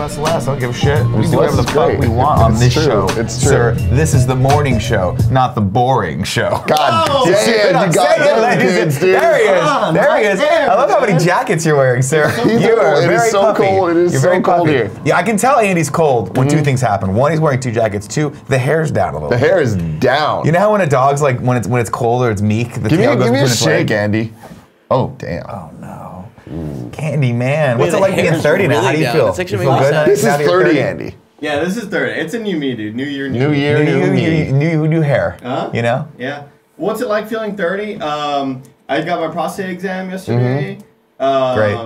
less less. I don't give a shit. We do whatever the fuck great. we want on this true. show. It's true. Sir, this is the morning show, not the boring show. God damn, you got them kids, dude. There he is. There he is. I love how many jackets you're wearing, sir. You are very so cold. It is so cold here. Yeah, I can tell Andy's cold when two things happen. One, he's wearing two jackets. Two, the hair's down a little. The hair is down. You know how when a dog's like when it's cold or it's meek, the tail goes give me a between its shake, legs? Andy. Oh damn. Oh no. Candy man. What's it like being 30 now? How do you feel? It's actually You feel good? This is 30, Andy. Yeah, this is 30. It's a new me, dude. New year, New year, new me. New hair. You know? Yeah. What's it like feeling 30? I got my prostate exam yesterday. Great.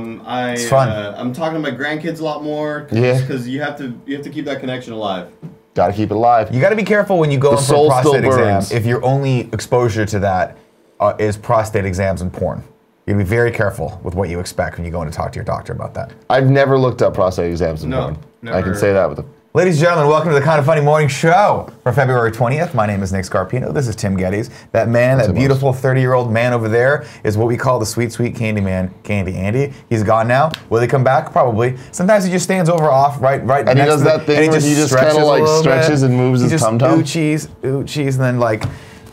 It's fun. I'm talking to my grandkids a lot more. Yeah. Because you have to keep that connection alive. Gotta keep it alive. You got to be careful when you go in for a prostate exam burns. if your only exposure to that is prostate exams and porn. You gotta be very careful with what you expect when you go in to talk to your doctor about that. I've never looked up prostate exams in porn. Never. I can say that with a... Ladies and gentlemen, welcome to the Kind of Funny Morning Show for February 20th. My name is Nick Scarpino. This is Tim Gettys. That man, that beautiful 30-year-old man over there is what we call the sweet, sweet candy man, Candy Andy. He's gone now. Will he come back? Probably. Sometimes he just stands over off right and he does that thing where he just kind of like stretches and moves his tum-tum. Oochies, and then like,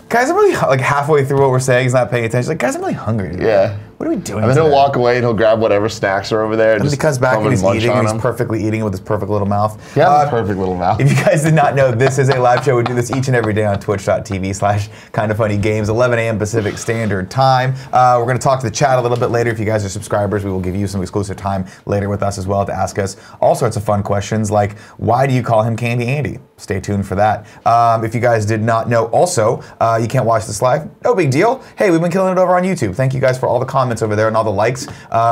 guys, I'm really like halfway through what we're saying. He's not paying attention. Like, guys, I'm really hungry today. Yeah. What are we doing? And then he'll walk away and he'll grab whatever snacks are over there. And he comes back and he's eating, and he's perfectly eating with his perfect little mouth. Yeah, perfect little mouth. If you guys did not know, this is a live show. We do this each and every day on twitch.tv/kindoffunnygames, 11 a.m. Pacific Standard Time. We're going to talk to the chat a little bit later. If you guys are subscribers, we will give you some exclusive time later with us as well to ask us all sorts of fun questions like, why do you call him Candy Andy? Stay tuned for that. If you guys did not know also, you can't watch this live. No big deal. Hey, we've been killing it over on YouTube. Thank you guys for all the comments over there and all the likes.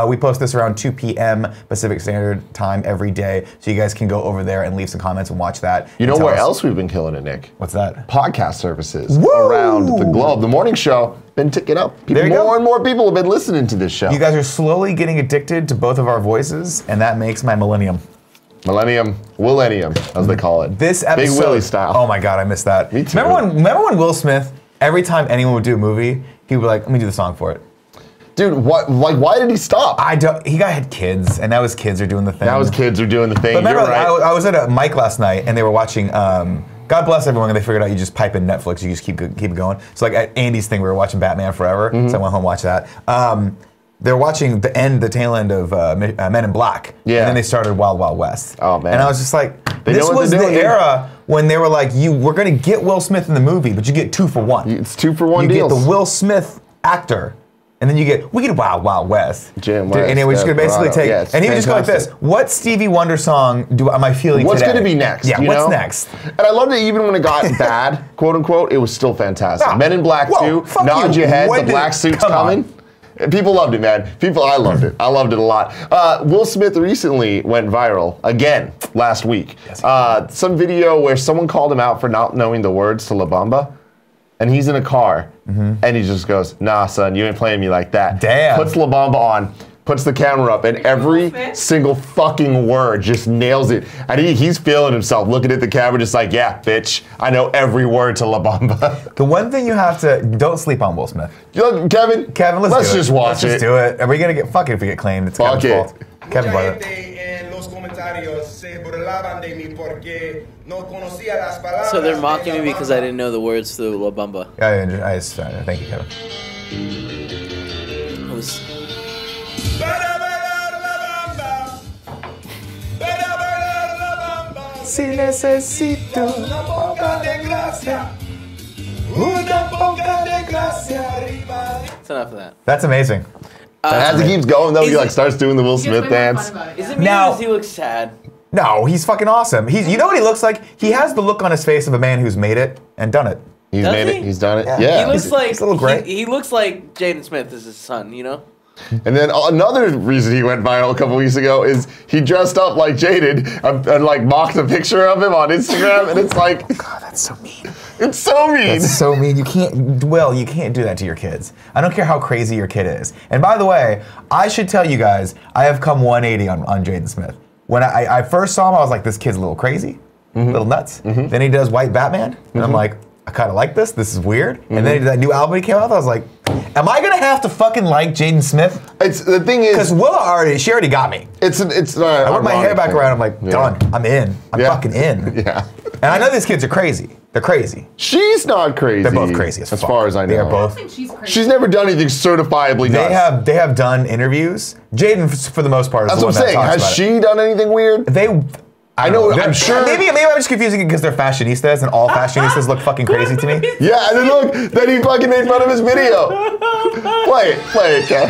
We post this around 2 p.m. Pacific Standard Time every day, so you guys can go over there and leave some comments and watch that. You know where else we've been killing it, Nick? What's that? Podcast services around the globe. The morning show been ticking up. More and more people have been listening to this show. You guys are slowly getting addicted to both of our voices, and that makes my millennium. Millennium, as they call it. This episode, Big Willie style. Oh my God, I missed that. Me too. Remember when Will Smith, every time anyone would do a movie, he would be like, let me do the song for it. Dude, what? Like, why did he stop? He had kids, and now his kids are doing the thing. Now his kids are doing the thing. But remember, You're right. I was at a mic last night, and they were watching. God bless everyone, and they figured out you just pipe in Netflix, you just keep it going. So like at Andy's thing, we were watching Batman Forever, so I went home and watched that. They're watching the tail end of Men in Black, and then they started Wild Wild West. Oh man! And I was just like, this was the era when they were like, we're gonna get Will Smith in the movie, but you get 2 for 1. It's 2 for 1 deals. You get the Will Smith actor. And then we get Wild Wild West. Jim West. And we're just gonna basically take, and he would just go like this: what Stevie Wonder song am I feeling What's today? gonna be next? Yeah, what's next? And I loved it even when it got bad, quote unquote, it was still fantastic. Men in Black 2, nod your head, the black suit's coming. People loved it, man. I loved it. I loved it a lot. Will Smith recently went viral again last week. Some video where someone called him out for not knowing the words to La Bamba. And he's in a car, and he just goes, nah, son, you ain't playing me like that. Damn. Puts La Bamba on, puts the camera up, and every single fucking word just nails it. And he's feeling himself, looking at the camera, just like, yeah, bitch, I know every word to La Bamba. The one thing you have to, don't sleep on Will Smith. Look, Kevin, let's just watch it. Let's just do it. Are we gonna fuck it if we get claimed? It's Kevin's fault. Kevin brought it. So they're mocking me because I didn't know the words to La Bamba. Thank you, Kevin. Si necesito una poca de gracia, una poca de gracia arriba. That's enough of that. That's amazing. As he keeps going, though, he like starts doing the Will Smith dance. Is it me or does he look sad? No, he's fucking awesome. You know what he looks like? He has the look on his face of a man who's made it and done it. He's made it. He's done it. Yeah. He looks like he's a little gray. He looks like Jaden Smith is his son, you know? And then another reason he went viral a couple weeks ago is he dressed up like Jaden and like mocked a picture of him on Instagram, and it's like, God, that's so mean. It's so mean. That's so mean. You can't do that to your kids. I don't care how crazy your kid is. And by the way, I should tell you guys, I have come 180 on Jaden Smith. When I first saw him, I was like, this kid's a little crazy, a little nuts. Then he does White Batman, and I'm like, I kind of like this. This is weird. And then he did that new album he came out with. I was like, Am I gonna have to fucking like Jaden Smith? It's the thing is, because Willa she already got me. It's I whip my hair back around. I'm like, done. I'm in. I'm fucking in. Yeah. And I know these kids are crazy. They're crazy. She's not crazy. They're both crazy as far as I know. They are both. I don't think she's crazy. She's never done anything certifiably nuts. They have done interviews. Jaden, for the most part, is That's the what one I'm saying. that talks Has about she done anything weird? I know. I'm sure. Maybe I'm just confusing it because they're fashionistas and all fashionistas look fucking crazy to me. Yeah, and then look, then he fucking made fun of his video. Play it, Kev.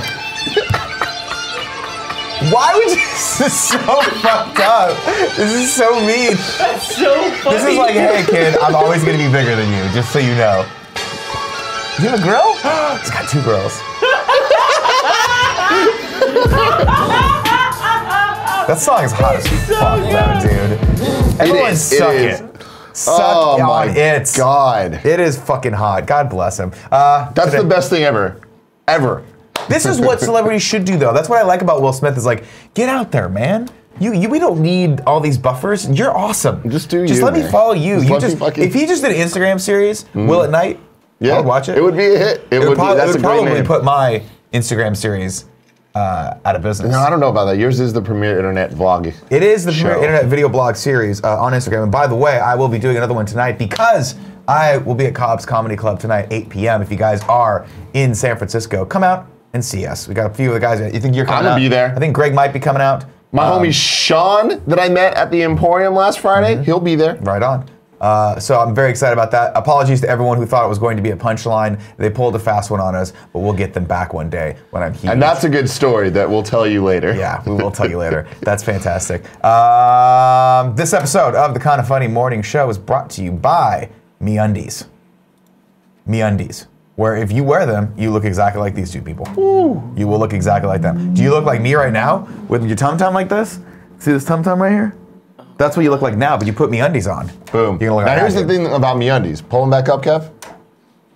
Why would you? This is so fucked up. This is so mean. That's so funny. This is like, hey kid, I'm always gonna be bigger than you, just so you know. Do you have a girl? He's got 2 girls. That song is hot as fuck, though, dude. Everyone suck it. Suck on it. God. It is fucking hot. God bless him. That's the best thing ever. Ever. This is what celebrities should do, though. That's what I like about Will Smith is like, get out there, man. We don't need all these buffers. You're awesome. Just do you. Just let me follow you. If he just did an Instagram series, Will at Night, I would watch it. It would be a hit. It would probably put my Instagram series out of business. No, I don't know about that. Yours is the premier internet vlog. It is the premier internet video blog series on Instagram. And by the way, I will be doing another one tonight because I will be at Cobb's Comedy Club tonight, 8 p.m. If you guys are in San Francisco, come out and see us. We got a few of the guys. You think you're coming out? I'm gonna be there. I think Greg might be coming out. My homie Sean that I met at the Emporium last Friday, he'll be there. Right on. So I'm very excited about that. Apologies to everyone who thought it was going to be a punchline. They pulled a fast one on us, but we'll get them back one day when I'm huge. And that's a good story that we'll tell you later. Yeah, we will tell you later. That's fantastic. This episode of the Kinda Funny Morning Show is brought to you by MeUndies. MeUndies. Where if you wear them, you look exactly like these two people. Ooh. You will look exactly like them. Do you look like me right now with your tum-tum like this? See this tum-tum right here? That's what you look like now, but you put MeUndies on. Boom. You're gonna look now like here's the thing about MeUndies. Pull them back up, Kev.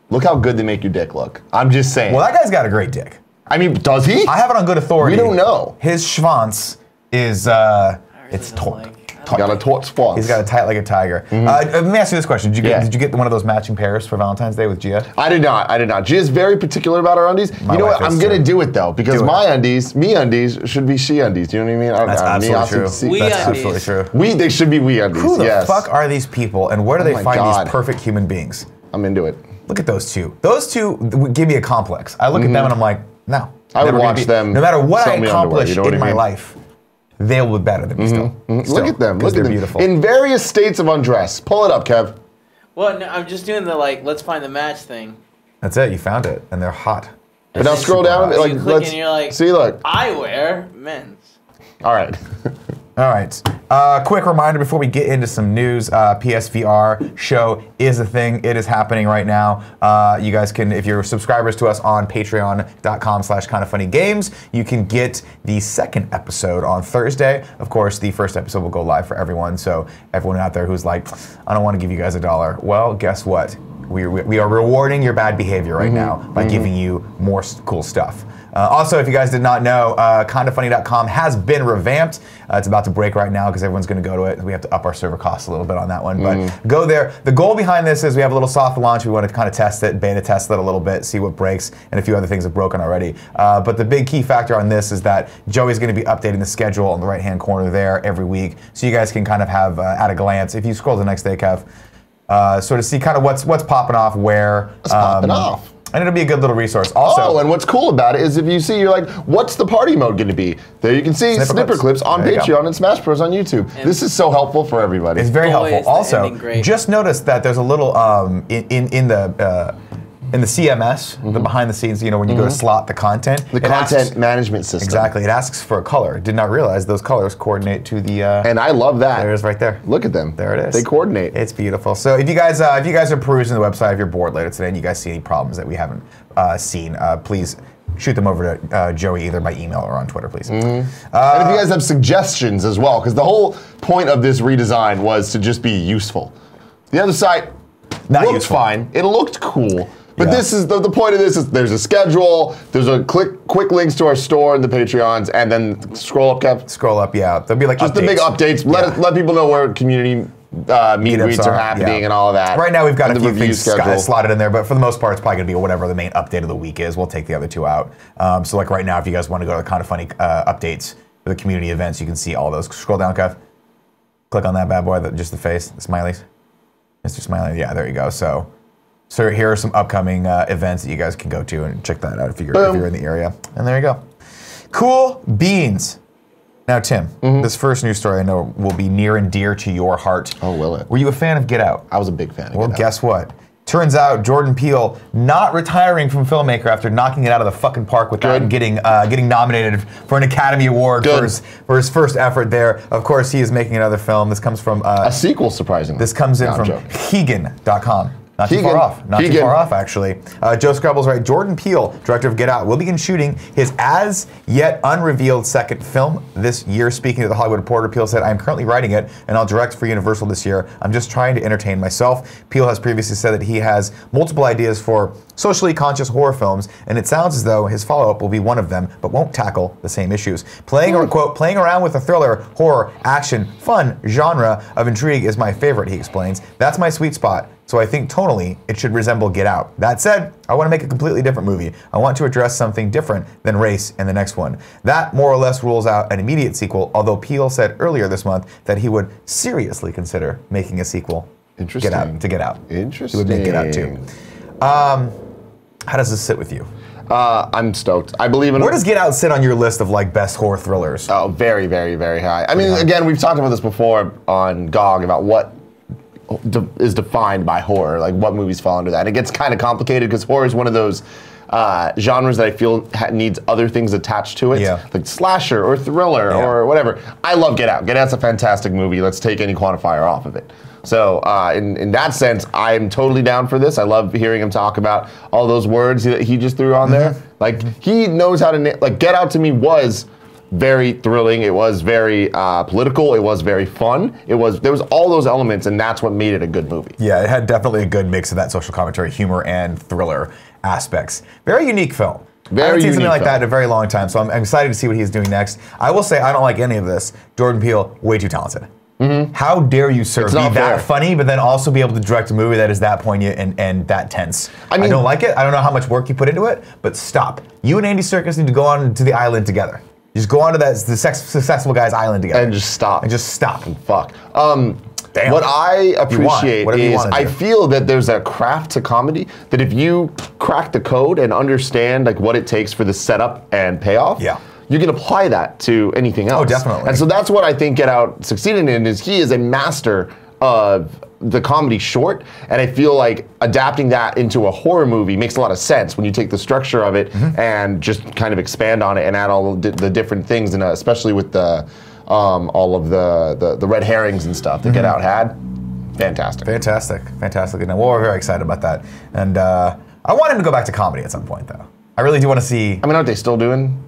Look how good they make your dick look. I'm just saying. Well, that guy's got a great dick. I mean, does he? I have it on good authority. We don't know. His schwanz is, it's taut. He's got a taut schwanz. He's got it tight like a tiger. Let me ask you this question. Did you get one of those matching pairs for Valentine's Day with Gia? I did not. Gia's very particular about her undies. You know what? I'm going to do it, though, because my undies, MeUndies, should be she undies. Do you know what I mean? That's absolutely true. That's absolutely true. They should be we undies, Who the fuck are these people, and where do they find these perfect human beings? I'm into it. Look at those two. Those two give me a complex. I look at them and I'm like, no. I would watch them. No matter what I accomplish in my life, they'll be better than me still. Look at them. Look at them. They're Beautiful. In various states of undress. Pull it up, Kev. Well, no, I'm just doing the let's find the match thing. That's it. You found it, and they're hot. But now scroll down. You click and you're like, see, look. I wear men's. All right. All right. Quick reminder before we get into some news. PSVR show is a thing. It is happening right now. You guys can, if you're subscribers to us on patreon.com/kindafunnygames, you can get the second episode on Thursday. Of course, the first episode will go live for everyone. So everyone out there who's like, I don't want to give you guys $1. Well, guess what? We are rewarding your bad behavior right now by giving you more cool stuff. Also, if you guys did not know, kindafunny.com has been revamped. It's about to break right now because everyone's going to go to it. We have to up our server costs a little bit on that one, but go there. The goal behind this is we have a little soft launch. We want to kind of test it, beta test it a little bit, see what breaks, and a few other things have broken already. But the big key factor on this is that Joey's going to be updating the schedule on the right-hand corner there every week, so you guys can kind of have, at a glance, if you scroll to the next day, Kev, sort of see kind of what's popping off where. What's popping off? And it'll be a good little resource. Also, and what's cool about it is if you see, you're like, what's the party mode going to be? There you can see snipper clips on Patreon and Smash Bros on YouTube. And this is so helpful for everybody. It's very helpful. Also, just notice that there's a little in the CMS, the behind the scenes, when you go to slot the content. The content management system. Exactly. It asks for a color. Did not realize those colors coordinate to the. And I love that. There it is right there. Look at them. There it is. They coordinate. It's beautiful. So if you guys are perusing the website, if you're bored later today and you guys see any problems that we haven't seen, please shoot them over to Joey either by email or on Twitter, please. And if you guys have suggestions as well, because the whole point of this redesign was to just be useful. The other site looked fine. It looked cool. But this is the point of this is there's a schedule, there's a quick links to our store and the Patreons, and then scroll up, Kev. Scroll up, yeah. There'll be like just updates. The big updates. Let people know where community meet and greets are happening and all of that. Right now we've got a few things slotted in there, but for the most part, it's probably going to be whatever the main update of the week is. We'll take the other two out. So like right now, if you guys want to go to the Kind of Funny updates for the community events, you can see all those. Scroll down, Kev. Click on that bad boy, just the face, the smileys. Mr. Smiley, yeah, there you go. So here are some upcoming events that you guys can go to and check that out if you're in the area. And there you go. Cool beans. Now, Tim, this first news story I know will be near and dear to your heart. Oh, will it? Were you a fan of Get Out? I was a big fan of Get Out. Well, guess what? Turns out Jordan Peele not retiring from filmmaker after knocking it out of the fucking park with that and getting nominated for an Academy Award for his first effort there. Of course, he is making another film. This comes from a sequel, surprisingly. This comes in from Hegan.com. Not too far off. Not too far off, actually. Joe Scrubble's right. Jordan Peele, director of Get Out, will begin shooting his as-yet unrevealed second film this year. Speaking to the Hollywood Reporter, Peele said, "I'm currently writing it, and I'll direct for Universal this year. I'm just trying to entertain myself." Peele has previously said that he has multiple ideas for socially conscious horror films, and it sounds as though his follow-up will be one of them, but won't tackle the same issues. Playing around with a thriller, horror, action, fun genre of intrigue is my favorite, he explains. That's my sweet spot. So I think tonally, it should resemble Get Out. That said, I want to make a completely different movie. I want to address something different than race in the next one. That more or less rules out an immediate sequel, although Peele said earlier this month that he would seriously consider making a sequel to Get Out. Interesting. He would make Get Out too. How does this sit with you? I'm stoked. I believe in Where does Get Out sit on your list of like best horror thrillers? Oh, very, very, very high. I mean, again, we've talked about this before on GOG about what is defined by horror, like what movies fall under that. And it gets kind of complicated because horror is one of those genres that I feel needs other things attached to it, like slasher or thriller or whatever. I love Get Out. Get Out's a fantastic movie. Let's take any quantifier off of it. So in that sense, I'm totally down for this. I love hearing him talk about all those words that he just threw on there. Like he knows how to, like Get Out to me was very thrilling. It was very political. It was very fun. There was all those elements, and that's what made it a good movie. Yeah, it had definitely a good mix of that social commentary, humor, and thriller aspects. Very unique film. I haven't seen something like that in a very long time, so I'm excited to see what he's doing next. I will say I don't like any of this. Jordan Peele, way too talented. How dare you, sir, be that funny, but then also be able to direct a movie that is that poignant and that tense? I mean, I don't like it. I don't know how much work you put into it, but stop. You and Andy Serkis need to go on to the island together. Just go onto the successful guy's island together. And just stop. And fuck. What I appreciate is I feel that there's a craft to comedy that if you crack the code and understand like what it takes for the setup and payoff, you can apply that to anything else. Oh, definitely. And so that's what I think Get Out succeeded in, is he is a master of the comedy short, and I feel like adapting that into a horror movie makes a lot of sense when you take the structure of it and just kind of expand on it and add all the different things, and especially with the all of the red herrings and stuff that Get Out had. Fantastic. Fantastic. And we're very excited about that. And I want him to go back to comedy at some point, though. I really do want to see. I mean, aren't they still doing?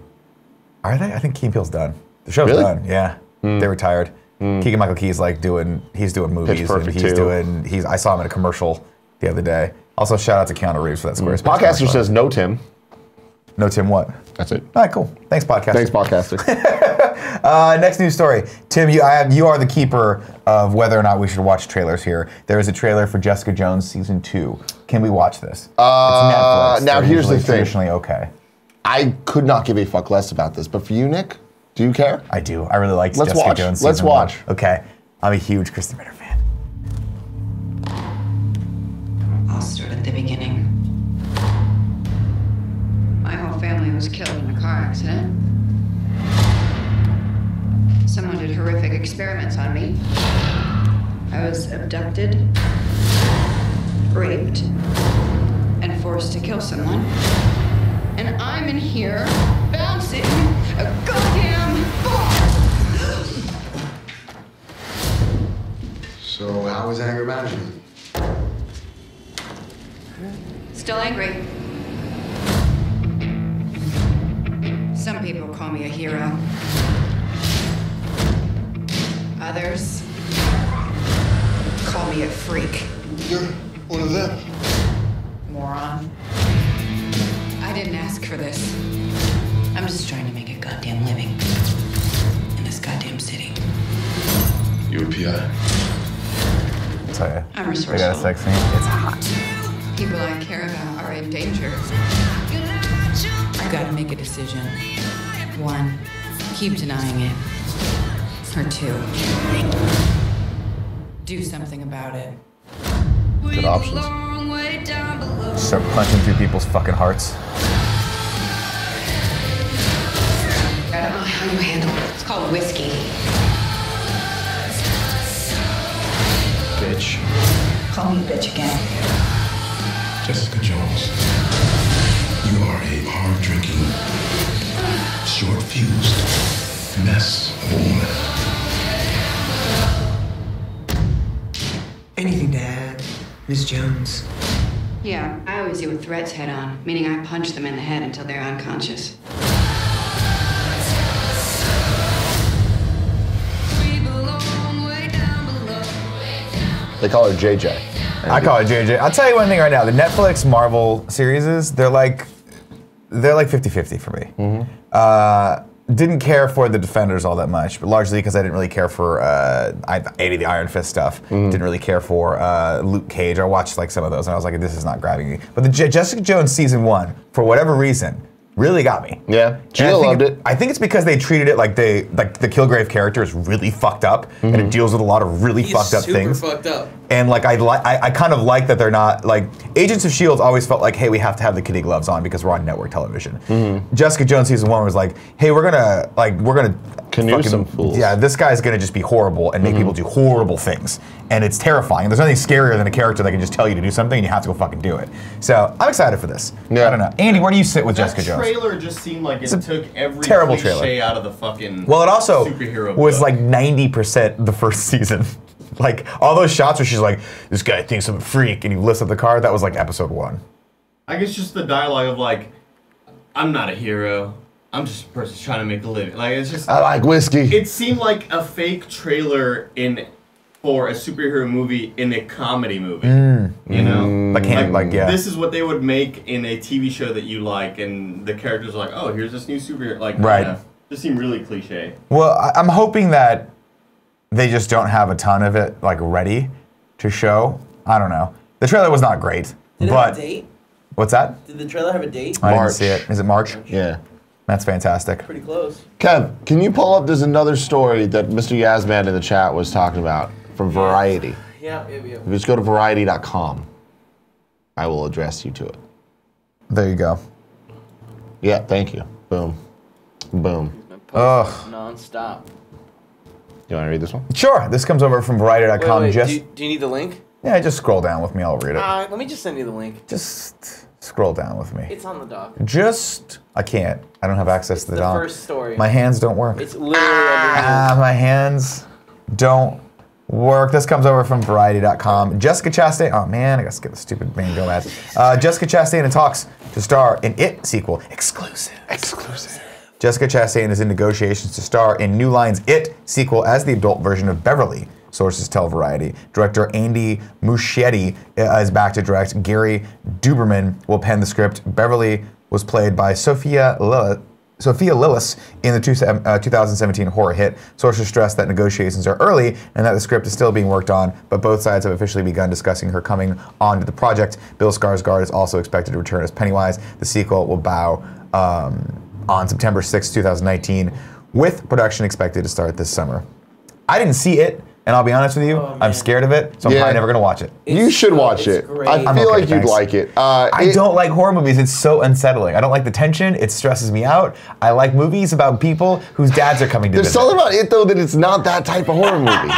Are they? I think Key and Peele's done. The show's done. Yeah, they retired. Keegan-Michael Key's like doing movies, and I saw him in a commercial the other day. Also, shout out to Keanu Reeves for that Squarespace. Podcaster says no, Tim. No, Tim, what? That's it. All right, cool. Thanks, Podcaster. Thanks, Podcaster. Next news story. Tim, you are the keeper of whether or not we should watch trailers here. There is a trailer for Jessica Jones Season 2. Can we watch this? It's Netflix. Now, here's the thing. Traditionally okay. I could not give a fuck less about this, but for you, Nick, do you care? I do. I really liked Jessica Jones Season 1. Let's watch. Okay. I'm a huge Kristen Ritter fan. I'll start at the beginning. My whole family was killed in a car accident. Someone did horrific experiments on me. I was abducted, raped, and forced to kill someone. And I'm in here bouncing a goddamn ball! So how was anger management? Still angry. Some people call me a hero. Others call me a freak. You're one of them. Moron. I didn't ask for this. I'm just trying to make a goddamn living in this goddamn city. You a PI? tell you. I'm They resourceful. got a sex scene. It's hot. People I care about are in danger. I've got to make a decision. 1, keep denying it. Or 2, do something about it. Good options. Start punching through people's fucking hearts. I don't know how you handle it. It's called whiskey. Bitch. Call me a bitch again. Jessica Jones. You are a hard-drinking, short-fused mess of a woman. Anything to add, Miss Jones? Yeah, I always deal with threats head on, meaning I punch them in the head until they're unconscious. They call her JJ. I call it JJ. I'll tell you one thing right now. The Netflix Marvel series, they're like 50-50 for me. Didn't care for the Defenders all that much, but largely because I didn't really care for any of the Iron Fist stuff. Didn't really care for Luke Cage. I watched like some of those and I was like, this is not grabbing me. But the Jessica Jones season 1, for whatever reason, really got me. Yeah, And Gina loved it. I think it's because they treated it like the Kilgrave character is really fucked up, and it deals with a lot of really fucked up things. Super fucked up. And like I kind of like that they're not like Agents of S.H.I.E.L.D. always felt like, hey, we have to have the kiddie gloves on because we're on network television. Jessica Jones season 1 was like, hey, we're gonna Canoe some fools. Yeah, this guy's gonna just be horrible and make people do horrible things, and it's terrifying. There's nothing scarier than a character that can just tell you to do something and you have to go fucking do it. So I'm excited for this. Yeah. I don't know, Andy, where do you sit with That Jessica Jones? trailer just seemed like it took every terrible cliche trailer. out of the fucking Well, it also superhero was book. like 90% the first season. Like all those shots where she's like, this guy thinks I'm a freak, and he lifts up the car. That was like episode 1. I guess just the dialogue of like, I'm not a hero. I'm just a person trying to make a living. Like it's just. I like whiskey. It seemed like a fake trailer for a superhero movie in a comedy movie. You know, Yeah. This is what they would make in a TV show that you like, and the characters are like, oh, here's this new superhero. Like, Right. Just seemed really cliche. Well, I'm hoping that they just don't have a ton of it like ready to show. I don't know. The trailer was not great, Did it but have a date? what's that? Did the trailer have a date? I didn't March. see it. Is it March? Yeah. That's fantastic. Pretty close. Kev, can you pull up? There's another story that Mr. Yazman in the chat was talking about from Variety. Yeah. If you just go to variety.com, I will address you to it. There you go. Yeah, thank you. Boom. Boom. Ugh. Non-stop. You want to read this one? Sure. This comes over from Variety.com. Wait, Just do you need the link? yeah, just scroll down with me. I'll read it. Let me just send you the link. Just scroll down with me. It's on the doc. Just I can't. I don't have access to the The doc. first story. My hands don't work. It's literally underneath. My hands don't work. This comes over from Variety.com. Jessica Chastain. Oh man, I gotta skip the stupid main go ads. Jessica Chastain in talks to star in It sequel. Exclusive. Jessica Chastain is in negotiations to star in New Line's It sequel as the adult version of Beverly. Sources tell Variety. Director Andy Muschietti is back to direct. Gary Duberman will pen the script. Beverly was played by Sophia Lillis in the 2017 horror hit. Sources stress that negotiations are early and that the script is still being worked on, but both sides have officially begun discussing her coming onto the project. Bill Skarsgård is also expected to return as Pennywise. The sequel will bow on September 6, 2019, with production expected to start this summer. I didn't see it, and I'll be honest with you, I'm scared of it, so I'm probably never gonna watch it. You should watch it. great. I I'm feel okay, like you'd thanks. like it. I don't like horror movies. It's so unsettling. I don't like the tension. It stresses me out. I like movies about people whose dads are coming to There's visit. something about it, though, that it's not that type of horror movie.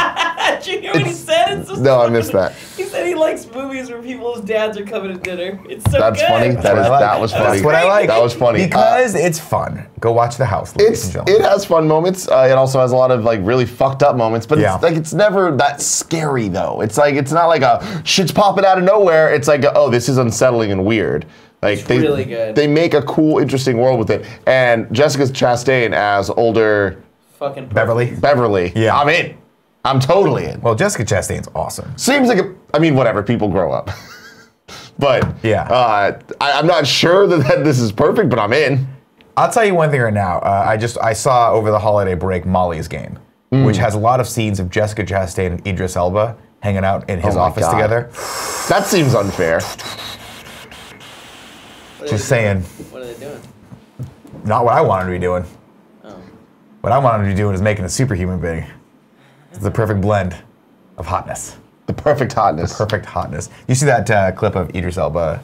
Did you hear what he said? It's so No, I funny. missed that. He said he likes movies where people's dads are coming to dinner. It's so That's good. funny. That was funny. That's what I like. That was funny. Because it's fun. Go watch The House, ladies and gentlemen. It has fun moments. It also has a lot of like really fucked up moments, but Yeah. it's never that scary though. It's not like a shit's popping out of nowhere. It's like oh, this is unsettling and weird. Like It's really good. They make a cool, interesting world with it. And Jessica Chastain as older Fucking perfect. Beverly. Yeah. I'm in. I'm totally in. Well, Jessica Chastain's awesome. Seems like whatever. People grow up. But Yeah. I'm not sure that this is perfect, but I'm in. I'll tell you one thing right now. I saw over the holiday break Molly's Game, which has a lot of scenes of Jessica Chastain and Idris Elba hanging out in his my office God. together. That seems unfair. Just saying, What are they doing? not what I wanted to be doing. Oh. What I wanted to be doing is making a superhuman being. It's the perfect blend of hotness. The perfect hotness. Perfect hotness. You see that clip of Idris Elba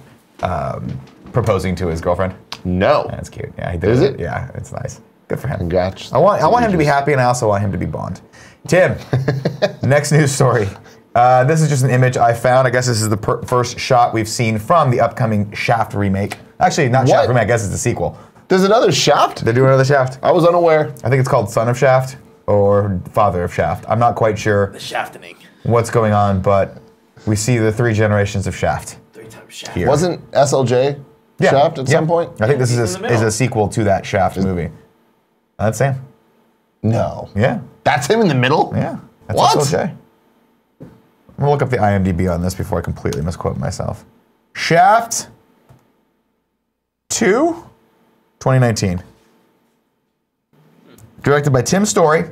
proposing to his girlfriend? No. That's cute. Yeah, he did. Is it? Yeah, it's nice. Good for him. Congrats. I want him to be happy, and I also want him to be Bond. Tim, next news story. This is just an image I found. I guess this is the first shot we've seen from the upcoming Shaft remake. Actually, not Shaft remake. I guess it's the sequel. There's another Shaft? They're doing another Shaft. I was unaware. I think it's called Son of Shaft or Father of Shaft. I'm not quite sure The shaftening. what's going on, but we see the 3 generations of Shaft. 3 times shaft. Here. Wasn't SLJ Shaft at some point? I think this He's is in the middle. a sequel to that Shaft movie. That's Sam. No. Yeah. That's him in the middle? Yeah. That's What? SLJ. I'm gonna look up the IMDb on this before I completely misquote myself. Shaft 2, 2019. Directed by Tim Story.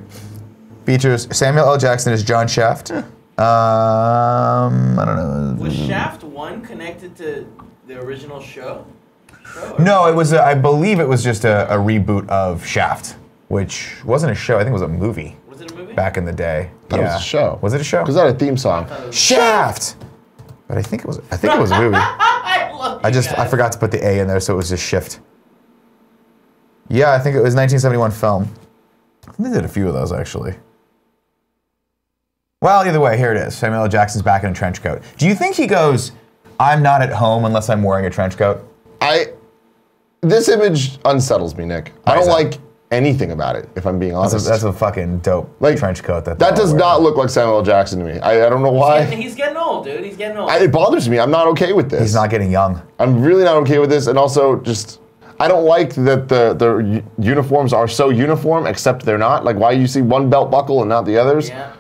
Features Samuel L. Jackson as John Shaft. I don't know. Was Shaft 1 connected to the original show? No, it was. I believe it was just a reboot of Shaft, which wasn't a show. I think it was a movie. Was it a movie? Back in the day. Thought it was a show. Was it a show? Because that had a theme song. Shaft. But I think it was. I think it was a movie. I forgot to put the A in there, so it was just Shift. Yeah, I think it was 1971 film. I think they did a few of those actually. Well, either way, here it is. Samuel L. Jackson's back in a trench coat. Do you think he goes, "I'm not at home unless I'm wearing a trench coat"? This image unsettles me, Nick. I don't like anything about it, if I'm being honest. That's a fucking dope trench coat. That does not look like Samuel L. Jackson to me. I don't know why. He's getting old, dude. He's getting old. It bothers me. I'm not okay with this. He's not getting young. I'm really not okay with this, and also just I don't like that the uniforms are so uniform, except they're not. Like, why you see one belt buckle and not the others? Yeah.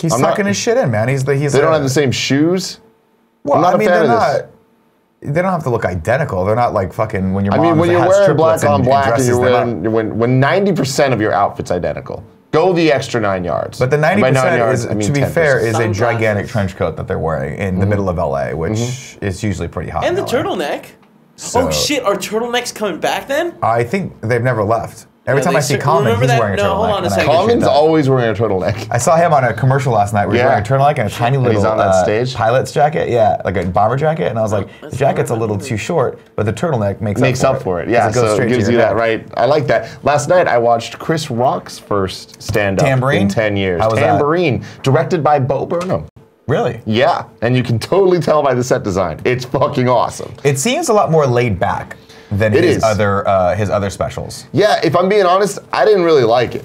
He's tucking his shit in, man. They don't have the same shoes. Well, I'm not a fan of this. They don't have to look identical. They're not like fucking when your mom when you're wearing black on black and you're you're wearing when 90% of your outfit's identical, go the extra 9 yards. But the 90% is, I mean to be 10%. fair, is a gigantic trench coat that they're wearing in the middle of LA, which is usually pretty hot. And in the LA. turtleneck. So- Oh shit, are turtlenecks coming back then? I think they've never left. Every Yeah, time they I see cer- Common, remember he's that? wearing a No, turtleneck. hold on a and I second. appreciate Common's that. always wearing a turtleneck. I saw him on a commercial last night where he was wearing a turtleneck and a tiny little he's on that stage? pilot's jacket, like a bomber jacket, and I was like, the jacket's a little too short, but the turtleneck makes up for it. Yeah, 'Cause goes so straight it to gives your you that neck. right. I like that. Last night I watched Chris Rock's first stand-up Tambourine? in 10 years. How was that? Tambourine, directed by Bo Burnham. Really? Yeah, and you can totally tell by the set design. It's fucking awesome. It seems a lot more laid back than his is. other specials. Yeah, if I'm being honest, I didn't really like it.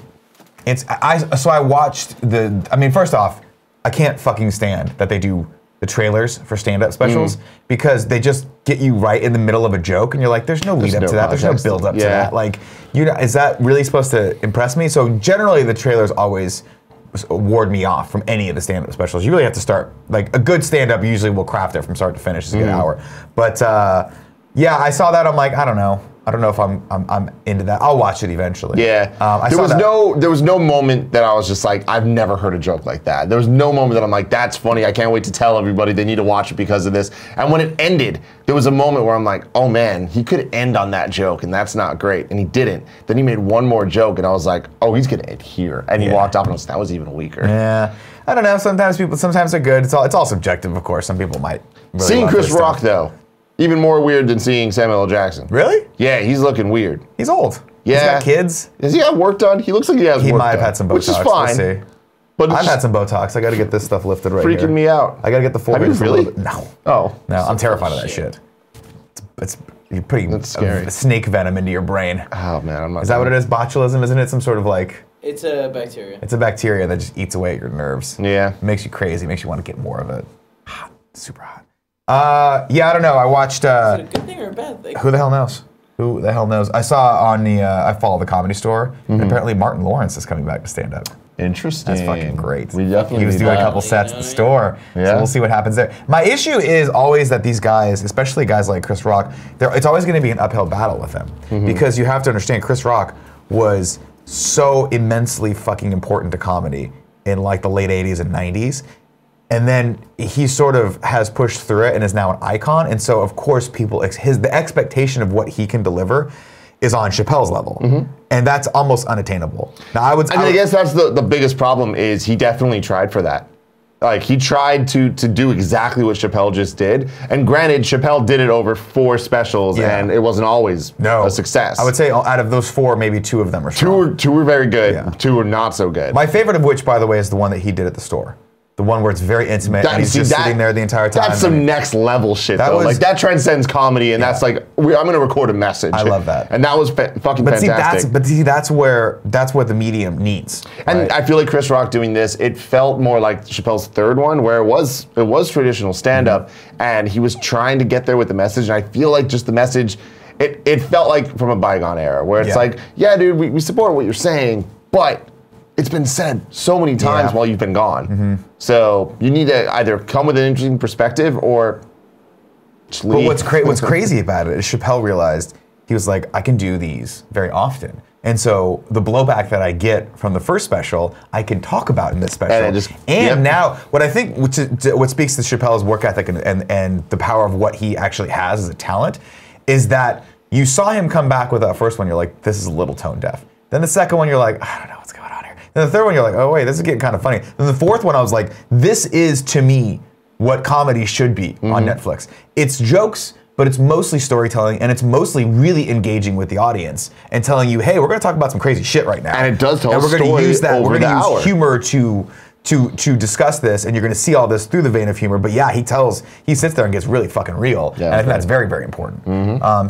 So I watched I mean, first off, I can't fucking stand that they do the trailers for stand-up specials because they just get you right in the middle of a joke and you're like, there's no lead up no to that, there's no context. build up to Yeah. that. Like, is that really supposed to impress me? So generally the trailers always ward me off from any of the stand-up specials. You really have to start, like a good stand-up usually will craft it from start to finish. It's a good hour. But yeah, I saw that, I'm like, I don't know if I'm into that. I'll watch it eventually. Yeah, there was no moment that I was just like, I've never heard a joke like that. There was no moment that I'm like, that's funny. I can't wait to tell everybody they need to watch it because of this. And when it ended, there was a moment where I'm like, oh man, he could end on that joke, and that's not great. And he didn't. Then he made one more joke, and I was like, oh, he's gonna end here. And he walked off, and I was like, that was even weaker. Yeah, I don't know. Sometimes they're good. It's all subjective, of course. Some people might. Really Seeing love Chris their stuff. Rock though, even more weird than seeing Samuel L. Jackson. Really? Yeah, he's looking weird. He's old. Yeah. He's got kids. Does he have work done? He looks like he has He work might have done, had some Botox. which is fine. We'll see. But I've had some Botox. I got to get this stuff lifted right here. freaking me out. I got to get the full. Have you really? No. Oh. No, I'm terrified of that shit. You're putting That's scary. snake venom into your brain. Oh man, I'm not. Is that what it is? Botulism? Isn't it some sort of like? It's a bacteria. It's a bacteria that just eats away at your nerves. Yeah. Makes you crazy. Makes you want to get more of it. Hot. Super hot. Yeah, I don't know. I watched. Is it a good thing or a bad thing? Who the hell knows? Who the hell knows? I saw on the. I follow the Comedy Store, and apparently Martin Lawrence is coming back to stand up. Interesting. That's fucking great. We definitely He was need doing that. a couple sets at the store, so Yeah. we'll see what happens there. My issue is always that these guys, especially guys like Chris Rock, it's always going to be an uphill battle with them because you have to understand Chris Rock was so immensely fucking important to comedy in like the late 80s and 90s. And then he sort of has pushed through it and is now an icon. And so, of course, the expectation of what he can deliver is on Chappelle's level. And that's almost unattainable. Now, I guess that's the biggest problem is he definitely tried for that. Like, he tried to do exactly what Chappelle just did. And granted, Chappelle did it over 4 specials, and it wasn't always a success. I would say out of those 4, maybe 2 of them are strong. Two were very good. 2 were not so good. My favorite of which, by the way, is the one that he did at the store. The one where it's very intimate and he's just sitting there the entire time. That's some next level shit, though. Like, that transcends comedy, and that's like, I'm going to record a message. I love that. And that was fucking fantastic. That's what the medium needs. And I feel like Chris Rock doing this, it felt more like Chappelle's 3rd one, where it was traditional stand-up, and he was trying to get there with the message, and I feel like just the message, it felt like from a bygone era, where it's like, yeah, dude, we support what you're saying, but it's been said so many times while you've been gone. So you need to either come with an interesting perspective or just leave. But what's crazy about it is Chappelle realized, he was like, I can do these very often. And so the blowback that I get from the first special, I can talk about in this special. And now, what I think, what speaks to Chappelle's work ethic and the power of what he actually has as a talent, is that you saw him come back with that first one, you're like, this is a little tone deaf. Then the second one, you're like, I don't know what's going on here. Then the third one, you're like, oh wait, this is getting kind of funny. Then the fourth one, I was like, this is, to me, what comedy should be on Netflix. It's jokes, but it's mostly storytelling, and it's mostly really engaging with the audience and telling you, hey, we're going to talk about some crazy shit right now. And it does tell a story. And we're going to use that. We're We're going to use humor to discuss this, and you're going to see all this through the vein of humor. But yeah, he sits there and gets really fucking real, and I think that's very, very important.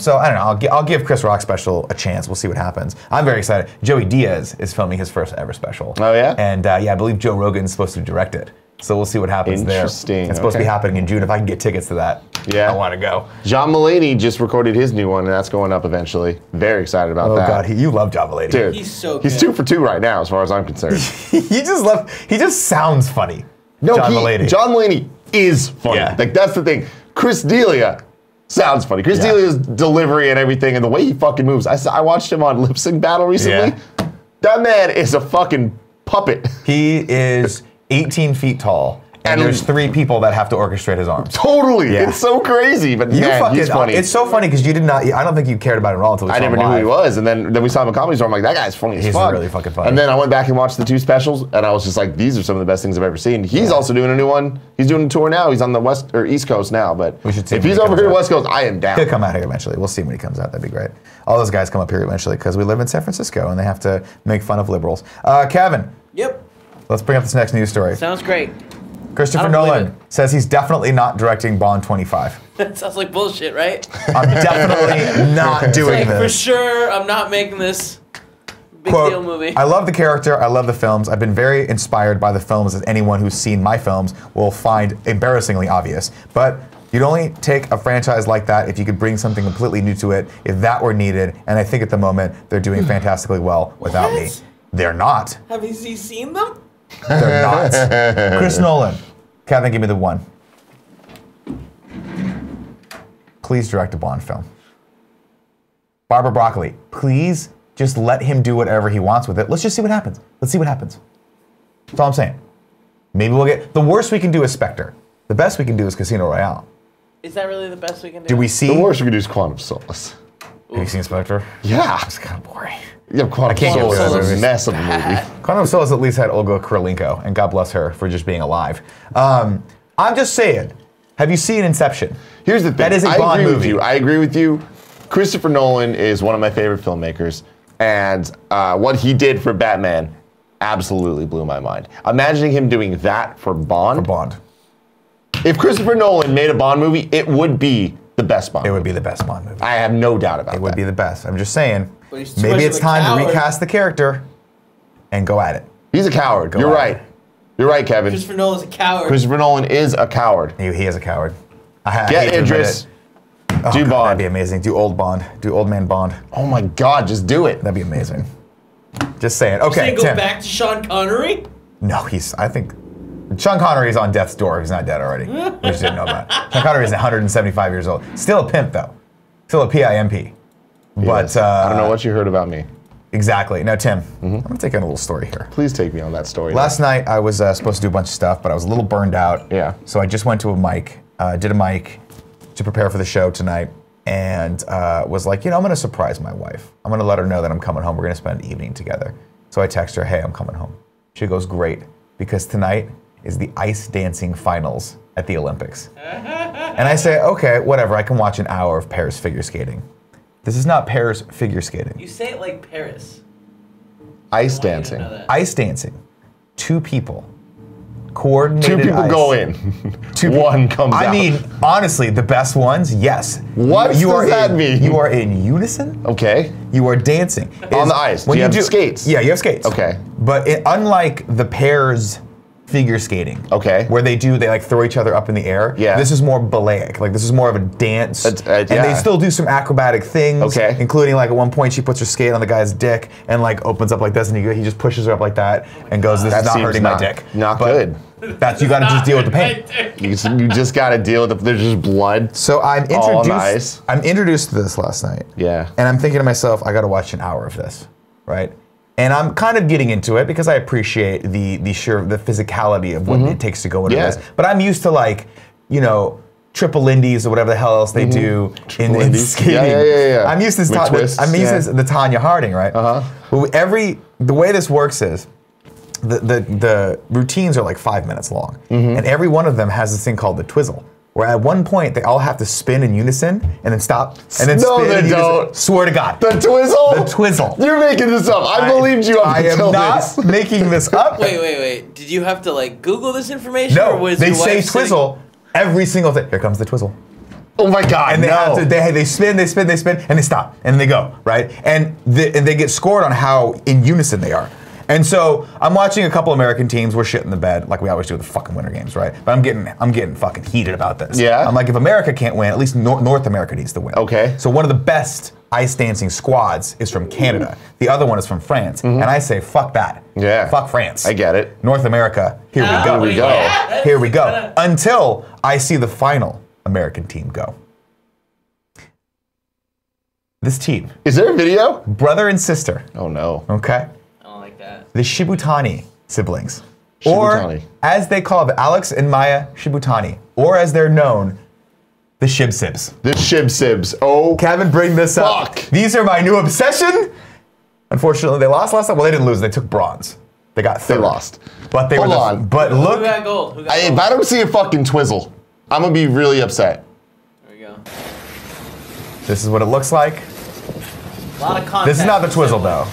So I don't know. I'll give Chris Rock special a chance. We'll see what happens. I'm very excited. Joey Diaz is filming his first ever special. Oh yeah. And I believe Joe Rogan's supposed to direct it. So we'll see what happens there. Interesting. It's supposed to be happening in June. If I can get tickets to that, I want to go. John Mulaney just recorded his new one, and that's going up eventually. Very excited about that. Oh God, you love John Mulaney. Dude, he's so good. He's 2 for 2 right now, as far as I'm concerned. He just sounds funny. No, John Mulaney. John Mulaney is funny. Yeah. Like, that's the thing. Chris D'Elia sounds funny. Chris D'Elia's delivery and everything, and the way he fucking moves. I watched him on Lip Sync Battle recently. That man is a fucking puppet. He is 18 feet tall. And there's 3 people that have to orchestrate his arms. Totally. Yeah. It's so crazy, but he's funny. It's so funny because you did not, I don't think you cared about it at all until we saw him live. I never knew who he was, and then we saw him in Comedy Store, I'm like, that guy's funny as fuck. He's really fucking funny. And then I went back and watched the 2 specials, and I was just like, these are some of the best things I've ever seen. He's also doing a new one. He's doing a tour now. He's on the West or East Coast now, but we should see if he's over here to West Coast, I am down. He'll come out here eventually. We'll see when he comes out. That'd be great. All those guys come up here eventually because we live in San Francisco, and they have to make fun of liberals. Kevin. Yep. Let's bring up this next news story. Sounds great. Christopher Nolan says he's definitely not directing Bond 25. That sounds like bullshit, right? I'm definitely not doing this. For sure, I'm not making this big deal movie. I love the character. I love the films. I've been very inspired by the films, as anyone who's seen my films will find embarrassingly obvious. But you'd only take a franchise like that if you could bring something completely new to it, if that were needed. And I think at the moment, they're doing fantastically well without me. They're not. Have you seen them? They're not. Chris Nolan. Kevin, give me the one. Please direct a Bond film. Barbara Broccoli, please just let him do whatever he wants with it. Let's just see what happens. Let's see what happens. That's all I'm saying. Maybe we'll get... The worst we can do is Spectre. The best we can do is Casino Royale. Is that really the best we can do? Do we see... The worst we can do is Quantum of Solace. Have you seen Spectre? Yeah. It's kind of boring. Yeah, Quantum of Solace is a mess of a movie. Quantum of Solace at least had Olga Kurylenko, and God bless her for just being alive. I'm just saying, have you seen Inception? Here's the thing. That is a Bond movie. I agree with you. Christopher Nolan is one of my favorite filmmakers, and what he did for Batman absolutely blew my mind. Imagining him doing that for Bond. For Bond. If Christopher Nolan made a Bond movie, it would be the best Bond movie. It would be the best Bond movie. I have no doubt about that. It would be the best. I'm just saying, Maybe maybe it's time to recast the character and go at it. He's a coward. You're right. You're right, Kevin. Christopher Nolan's a coward. Christopher Nolan is a coward. He is a coward. Get Idris. Do Bond. That'd be amazing. Do old Bond. Do old man Bond. Oh my God, just do it. That'd be amazing. Just saying. Okay, go back to Sean Connery? No, I think Sean Connery is on death's door. He's not dead already. We just didn't know that. Sean Connery is 175 years old. Still a pimp, though. Still a PIMP. But I don't know what you heard about me. Exactly. Now, Tim, I'm gonna take in a little story here. Please take me on that story. Last night I was supposed to do a bunch of stuff, but I was a little burned out. Yeah. So I just went to a mic, did a mic to prepare for the show tonight, and was like, I'm gonna surprise my wife. I'm gonna let her know that I'm coming home. We're gonna spend the evening together. So I text her, hey, I'm coming home. She goes, great, because tonight is the ice dancing finals at the Olympics. And I say, okay, whatever, I can watch an hour of pairs figure skating. This is not pairs figure skating. You say it like Paris. Ice dancing. Ice dancing. Two people. Coordinated Two people ice. go in. One comes out. I mean, honestly, the best ones, yes. What does that mean? You are in unison. Okay. You are dancing. On the ice. When Do you have skates? Yeah, you have skates. Okay. But unlike the pairs figure skating, okay, where they like throw each other up in the air. Yeah. This is more ballet-ic. Like this is more of a dance, and yeah. they still do some acrobatic things. Okay. Including like at one point she puts her skate on the guy's dick and like opens up like this, and he just pushes her up like that and goes, "This is not hurting my dick." Not good. That's you got to just deal with the pain. You just got to deal with there's just blood. So I'm all on the ice. I'm introduced to this last night. Yeah. And I'm thinking to myself, I got to watch an hour of this, right? And I'm kind of getting into it because I appreciate the physicality of what it takes to go into this. But I'm used to like, triple indies or whatever the hell else they do in skating. Yeah. I'm used to the Tanya Harding, right? The way this works is the routines are like 5 minutes long, and every one of them has this thing called the twizzle. Where at one point they all have to spin in unison and then stop and then spin in unison. Don't. Swear to God. The twizzle? The twizzle. You're making this up. I believed you up until this. I am not making this up. Wait. Did you have to like Google this information? No, or was they your say wife twizzle every single thing. Here comes the twizzle. Oh my God, and they spin, and they stop, and they go, right? And they get scored on how in unison they are. And so I'm watching a couple American teams. We're shit in the bed like we always do with the fucking Winter Games, right? But I'm getting fucking heated about this. Yeah. I'm like, if America can't win, at least North America needs to win. Okay. So one of the best ice dancing squads is from Canada. The other one is from France. And I say, fuck that. Yeah. Fuck France. I get it. North America, here we go. Here we go. Yeah, Here we go. Until I see the final American team go. This team. Is there a video? Brother and sister. Oh no. Okay. The Shibutani siblings. Shibutani. Or, as they call them, Alex and Maya Shibutani. Or as they're known, the Shib-Sibs. The Shib-Sibs. Oh, Kevin, bring this up. These are my new obsession. Unfortunately, they lost last time. Well, they didn't lose. They took bronze. They got third. They lost. But they Hold were on. But look. Who got gold? If I don't see a fucking twizzle, I'm going to be really upset. There we go. This is what it looks like. A lot of contact. This is not the twizzle, though.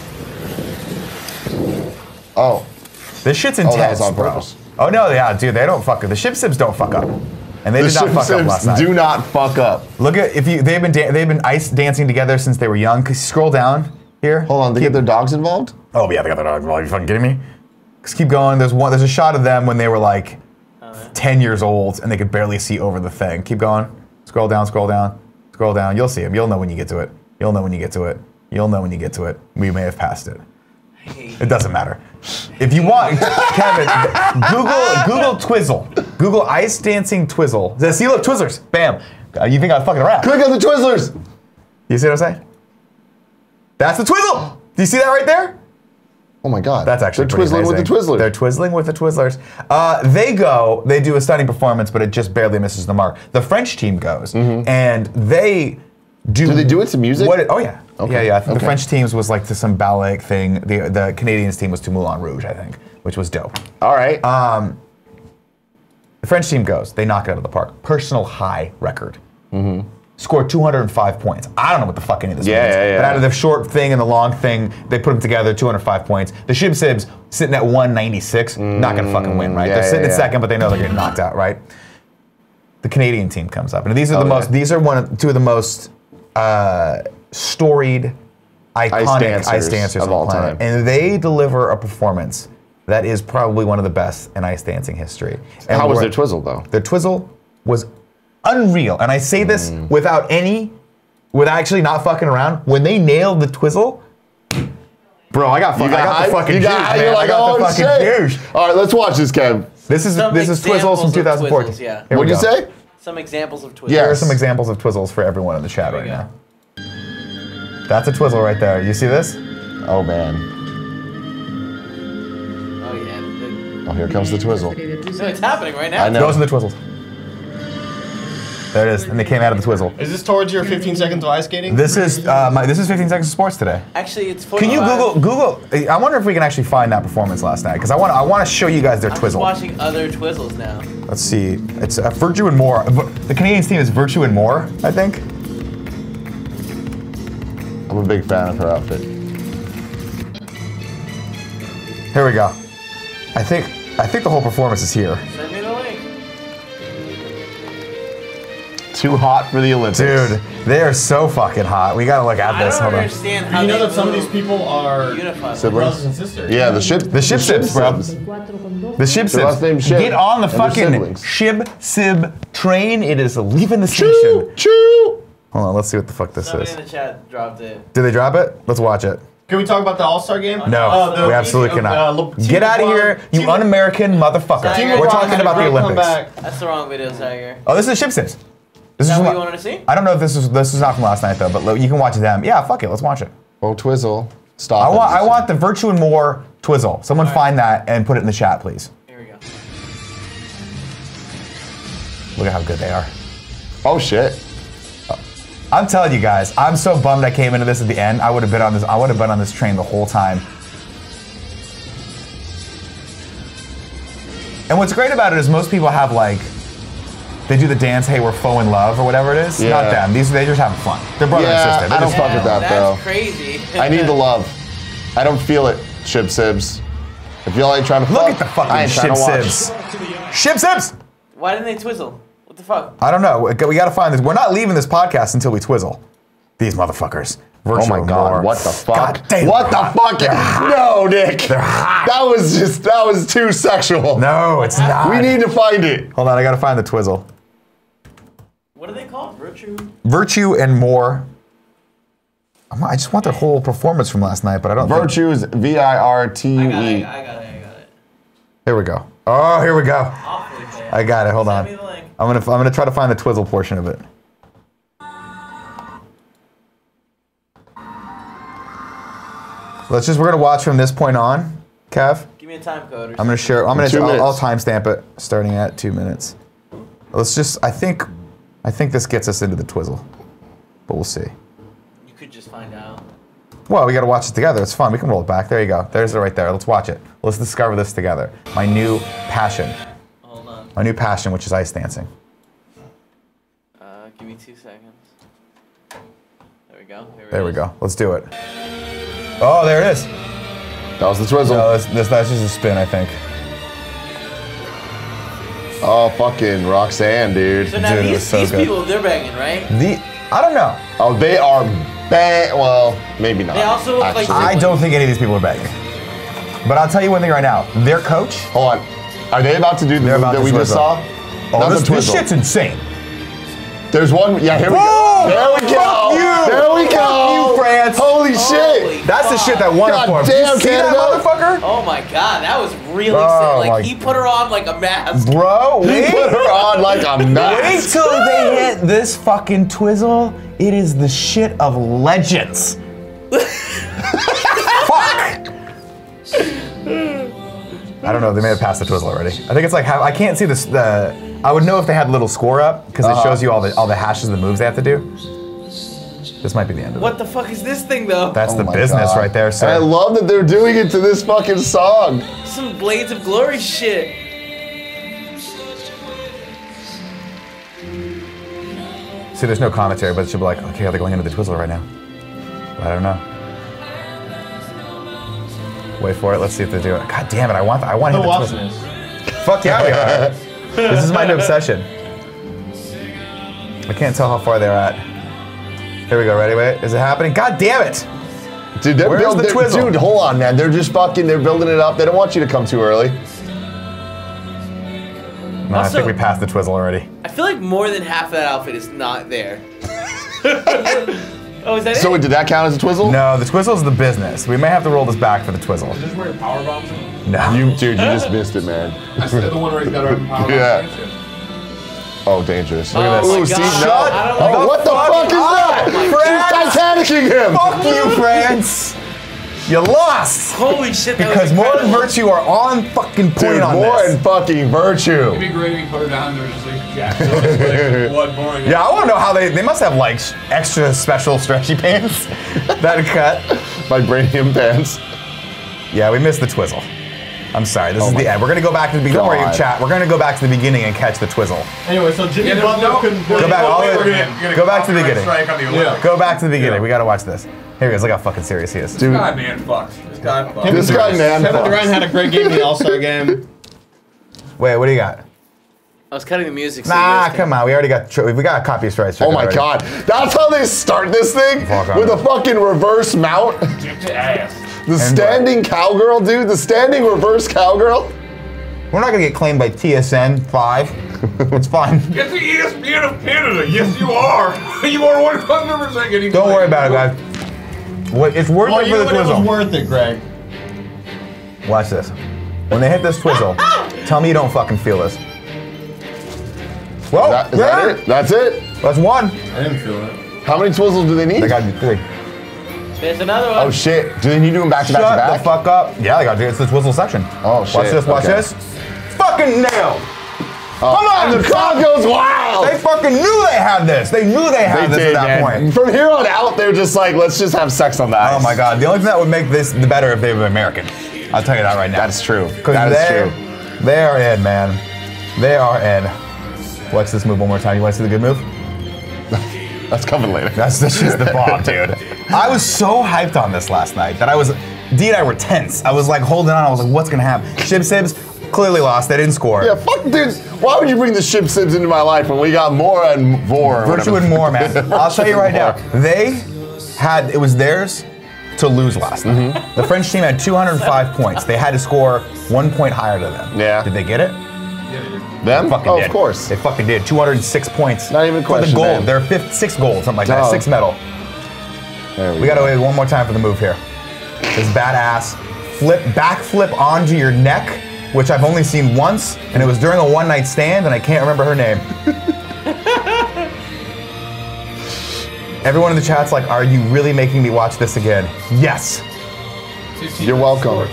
Oh. This shit's intense, that was on bro. purpose. Oh, no, yeah, dude, they don't fuck up. The Shib-Sibs don't fuck up. And they did not fuck up last night. Do not fuck up. Look at, they've been ice dancing together since they were young. Scroll down here. Hold on, they get their dogs involved? Oh, yeah, they got their dogs involved. Are you fucking kidding me? Just keep going. There's a shot of them when they were like 10 years old and they could barely see over the thing. Keep going. Scroll down, scroll down, scroll down. You'll see them. You'll know when you get to it. You'll know when you get to it. You'll know when you get to it. We may have passed it. It doesn't matter. If you want, Kevin, Google Twizzle. Google ice dancing Twizzle. See, look, Twizzlers. Bam. You think I'm fucking around? Click on the Twizzlers. You see what I'm saying? That's the Twizzle. Do you see that right there? Oh my God. That's actually They're twizzling with the Twizzlers. They're twizzling with the Twizzlers. They do a stunning performance, but it just barely misses the mark. The French team goes, and they do. Do they do it to music? Oh yeah. Okay. Yeah. I think the French teams was like to some ballet thing. The Canadians team was to Moulin Rouge, I think, which was dope. All right. The French team goes. They knock it out of the park. Personal high record. Scored 205 points. I don't know what the fuck any of this means. But out of the short thing and the long thing, they put them together, 205 points. The Shib-Sibs sitting at 196, not gonna fucking win, right? They're sitting at second, but they know they're getting knocked out, right? The Canadian team comes up, and these are two of the most storied, iconic ice dancers of all time. And they deliver a performance that is probably one of the best in ice dancing history. And how was their twizzle, though? Their twizzle was unreal. And I say this without actually not fucking around. When they nailed the twizzle, bro, I got the fucking juice, man. You're like, I got the fucking shit. juice. All right, let's watch this, Kev. This is Twizzles from 2014. Twizzles, yeah. Here What'd we you go. say? Some examples of Twizzles. Here are some examples of Twizzles for everyone in the chat right now. That's a Twizzle right there. You see this? Oh man. Oh yeah. Oh, here comes the twizzle. No, it's happening right now. I know. Those are the twizzles. There it is, and they came out of the twizzle. Is this towards your 15 seconds of ice skating? This is 15 seconds of sports today. Actually, it's 45. Can you Google? I wonder if we can actually find that performance last night because I want to show you guys their I'm just twizzle. watching other twizzles now. Let's see. It's Virtue and More. The Canadians team is Virtue and More, I think. I'm a big fan of her outfit. Here we go. I think the whole performance is here. Send me the link. Too hot for the Olympics. Dude, they are so fucking hot. We gotta look at this. I don't Hold on. understand how You know they that some of move these people are unified. brothers and sisters. Yeah, the ship sibs, bro. The ship Their last name's sibs. Shib, Get on the and they're fucking siblings. shib sib train. It is leaving the Choo, station. choo. Hold on, let's see what the fuck this Somebody is. in the chat dropped it. Did they drop it? Let's watch it. Can we talk about the All-Star game? No, we absolutely cannot. Get out of here, you un-American motherfucker. Team We're LeBron talking had a about the great Olympics. comeback. That's the wrong video, Tiger. Oh, this is ship sibs. This Is that from what you la- wanted to see? I don't know if this is not from last night though, but you can watch them. Yeah, fuck it, let's watch it. Oh, twizzle. Stop. I want the Virtue and More twizzle. Someone find that and put it in the chat, please. Here we go. Look at how good they are. Oh shit. I'm telling you guys, I'm so bummed I came into this at the end. I would have been on this train the whole time. And what's great about it is most people have like, they do the dance, hey, we're faux in love or whatever it is. Yeah. Not them. They just having fun. They're brother and sister. I They're don't just fuck with that, bro. That's crazy. I need the love. I don't feel it, Shib Sibs. If y'all ain't trying to fuck, Look at the I fucking ain't trying ship to watch. sibs. Ship sibs! Why didn't they twizzle? What the fuck? I don't know. We gotta find this. We're not leaving this podcast until we twizzle. These motherfuckers. Oh my god, More. what the fuck? God damn, what they're the hot. fuck? No, Nick. They're hot. That was too sexual. No, it's not. We need to find it. Hold on, I gotta find the twizzle. What are they called? Virtue? Virtue and More. I just want their whole performance from last night, but I don't think... Virtue is V-I-R-T-U-E. I got it. Here we go. Oh, here we go. Awfully fair. I got it. Hold on. Send me the link. I'm gonna try to find the twizzle portion of it. We're gonna watch from this point on, Kev. Give me a time code. I'm gonna share. I'll 2 minutes. timestamp it starting at 2 minutes. Let's just. I think this gets us into the twizzle, but we'll see. You could just find out. Well, we gotta watch it together. It's fun. We can roll it back. There you go. There's it right there. Let's watch it. Let's discover this together. My new passion. Hold on. My new passion, which is ice dancing. Give me 2 seconds. There we go. There we go. Let's do it. Oh, there it is. That was the twizzle. No, that's just a spin, I think. Oh, fucking Roxanne, dude. So now Dude, it was so these good. people, they're banging, right? I don't know. Oh, they are well, maybe not. They also look like actually. I don't think any of these people are begging. But I'll tell you one thing right now. Their coach. Hold on. Are they about to do the They're move about that to we just twizzle. saw? Oh, Not the this twizzle. shit's insane. There's one. Yeah, here we Boom! go. There we go. Fuck you! There we go. Fuck you, France. Holy Holy shit. That's the shit that won it for him. God damn, Did you see that Canada. motherfucker? Oh my god, that was really Oh sick. my- Like, he put her on like a mask. Bro, He wait. put her on like a Wait mask. till they hit this fucking twizzle. It is the shit of legends. Fuck. I don't know. They may have passed the twizzle already. I think it's like I can't see this. I would know if they had a little score up because it shows you all the hashes of the moves they have to do. This might be the end of it. What the fuck is this thing though? That's Oh the my business God. right there, sir. And I love that they're doing it to this fucking song. Some Blades of Glory shit. See, there's no commentary, but it should be like, okay, they're going into the twizzle right now. But I don't know. Wait for it. Let's see if they do it. God damn it! I want to hit Who the watched twizzle. this? Fuck yeah, we are. This is my new obsession. I can't tell how far they're at. Here we go. Ready? Wait. Is it happening? God damn it! Dude, they're Where's building the twizzle? Dude, hold on, man. They're just they're building it up. They don't want you to come too early. No, I Also- think we passed the twizzle already. I feel like more than half of that outfit is not there. Oh, is that So it? did that count as a twizzle? No, the twizzle's the business. We may have to roll this back for the twizzle. Is this where power bombs? No. Dude, you just missed it, man. I said the one where he's got our power Yeah. bombs. Oh, dangerous. Look at this. Oh my see, God. no. I don't Oh, what the fuck is that? up, She's Titanicking him. Fuck you, France! You lost! Holy shit, that Because was more and incredible. Virtue are on fucking point Dude, on more this. and fucking Virtue. It'd be great if you put her down there just like jacked. Blood pouring. Yeah, I want to know how they must have like extra special stretchy pants that cut. Vibranium pants. Yeah, we missed the twizzle. I'm sorry, this is my the end. We're gonna go back to the beginning. Don't worry, God. chat. We're gonna go back to the beginning and catch the twizzle. Anyway, so Jimmy there's Butler no- couldn't Go back all the way. Gonna Go back to the beginning. Strike on the Olympics. Go back to the beginning. We gotta watch this. Here he is. Look how fucking serious he is. Dude, God, man, fucked. This guy fucked. this guy, man. Kevin fucks. Durant had a great game in the All-Star game. Wait, what do you got? I was cutting the music. So Nah, you guys can- come on. We already got. We got copy strikes. Oh my god. That's how they start this thing? Fuck on With it. a fucking reverse mount? Dick to ass. The standing cowgirl, dude. The standing reverse cowgirl? We're not gonna get claimed by TSN 5. It's fine. Get the ESPN of Canada. Yes, you are. You are 100% getting. Don't worry about it, guys. It's worth Well, it you for know the what, it was twizzle. worth it, Greg. Watch this. When they hit this twizzle, tell me you don't fucking feel this. Whoa, Is that it? That's it? That's one. I didn't feel it. How many twizzles do they need? They gotta be 3. There's another one. Oh shit. Do they need to do them back to Shut back to back? the fuck up. Yeah, they gotta do it. It's the twizzle section. Oh, shit. Watch this, watch Okay. this. Fucking nailed. Come on, And the crowd goes wild! They fucking knew they had this. They knew they had this at that point. From here on out, they're just like, let's just have sex on the ice. Oh my god. The only thing that would make this the better if they were American. I'll tell you that right now. That's true. 'Cause That is they- true. They are in, man. They are in. Watch this move one more time. You want to see the good move? That's coming later. That's just the bomb, dude. I was so hyped on this last night that Dee and I were tense. I was like holding on. I was like, what's gonna happen? Shib Sibs clearly lost. They didn't score. Yeah, fuck, dude. Why would you bring the ship sibs into my life when we got Mora and Vor? Virtue and more, man. I'll tell you right now. It was theirs to lose last night. The French team had 205 points. They had to score 1 point higher than them. Yeah. Did they get it? Them? Fucking Oh, did. of course. They fucking did. 206 points. Not even a for question, the gold. man. They're fifth, 6 gold, something like that. Oh. 6 medal. There We gotta wait one more time for the move here. This badass backflip onto your neck, which I've only seen once, and it was during a one-night stand, and I can't remember her name. Everyone in the chat's like, are you really making me watch this again? Yes. You're welcome.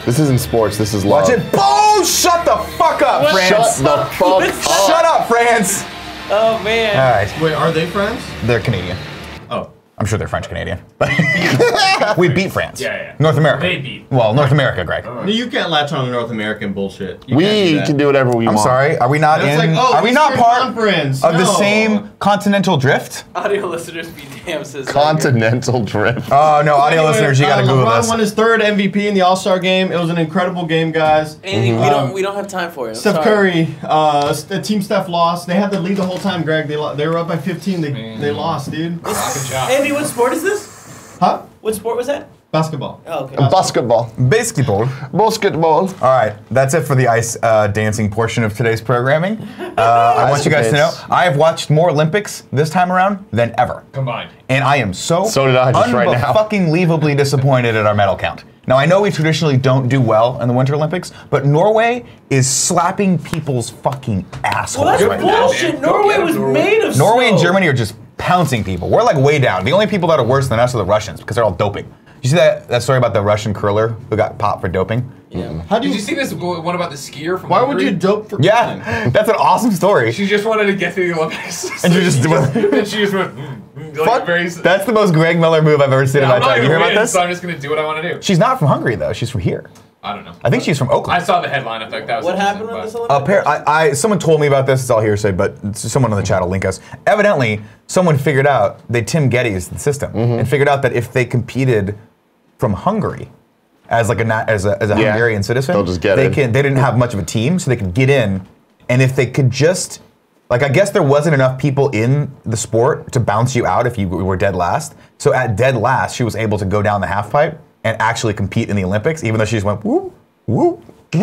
This isn't sports, this is love. Watch it. Boom! Shut the fuck up, What? France. Shut the fuck up. Shut up, France. Oh man. All right. Wait, are they friends? They're Canadian. Oh. I'm sure they're French-Canadian. We beat France. Yeah. North America. They beat. Well, North America, Greg. You can't latch on to North American bullshit. You We can't can do whatever we I'm want. sorry. Are we not That's in? like, oh, are we not Eastern part Conference. of the No. same continental drift? Audio listeners be damn says. Continental drift. Oh no, audio Anyway, listeners, you gotta Google LeBron this. won his 3rd MVP in the All-Star game. It was an incredible game, guys. Andy, we don't have time for it. I'm Steph sorry. Curry, Team Steph lost. They had the lead the whole time, Greg. They were up by 15. They lost, dude. Good job. Andy, what sport is this? Huh? What sport was that? Basketball. Oh, okay. Basketball. Basketball. Basketball. All right, that's it for the ice dancing portion of today's programming. I want you guys to know I have watched more Olympics this time around than ever, Combined. and I am so did I just right now. unfucking-leavably disappointed at our medal count. Now I know we traditionally don't do well in the Winter Olympics, but Norway is slapping people's fucking assholes Well, that's right now. bullshit. Norway was made of Norway and snow. Germany are just pouncing people. We're like way down. The only people that are worse than us are the Russians because they're all doping. You see that story about the Russian curler who got popped for doping? Yeah. How do Did you? you see this one about the skier from Why Hungary? would you dope for? curling? Yeah, that's an awesome story. She just wanted to get to the Olympics. And you just and she just went. Like Fuck, very, that's the most Greg Miller move I've ever seen in my I'm not time. You even hear about winning, this? so I'm just gonna do what I want to do. She's not from Hungary though. She's from here. I don't know. I think she's from I Oakland. saw the headline. I thought that was What interesting, happened on this but- Olympics? Someone told me about this. It's all hearsay, but someone in the chat will link us. Evidently, someone figured out Tim Gettys the system and figured out that if they competed from Hungary as like as a Hungarian citizen, they'll just get they in. They didn't have much of a team, so they could get in. And if they could just, like, I guess there wasn't enough people in the sport to bounce you out if you were dead last. So at dead last, she was able to go down the half pipe and actually compete in the Olympics, even though she just went woo, woo, woo,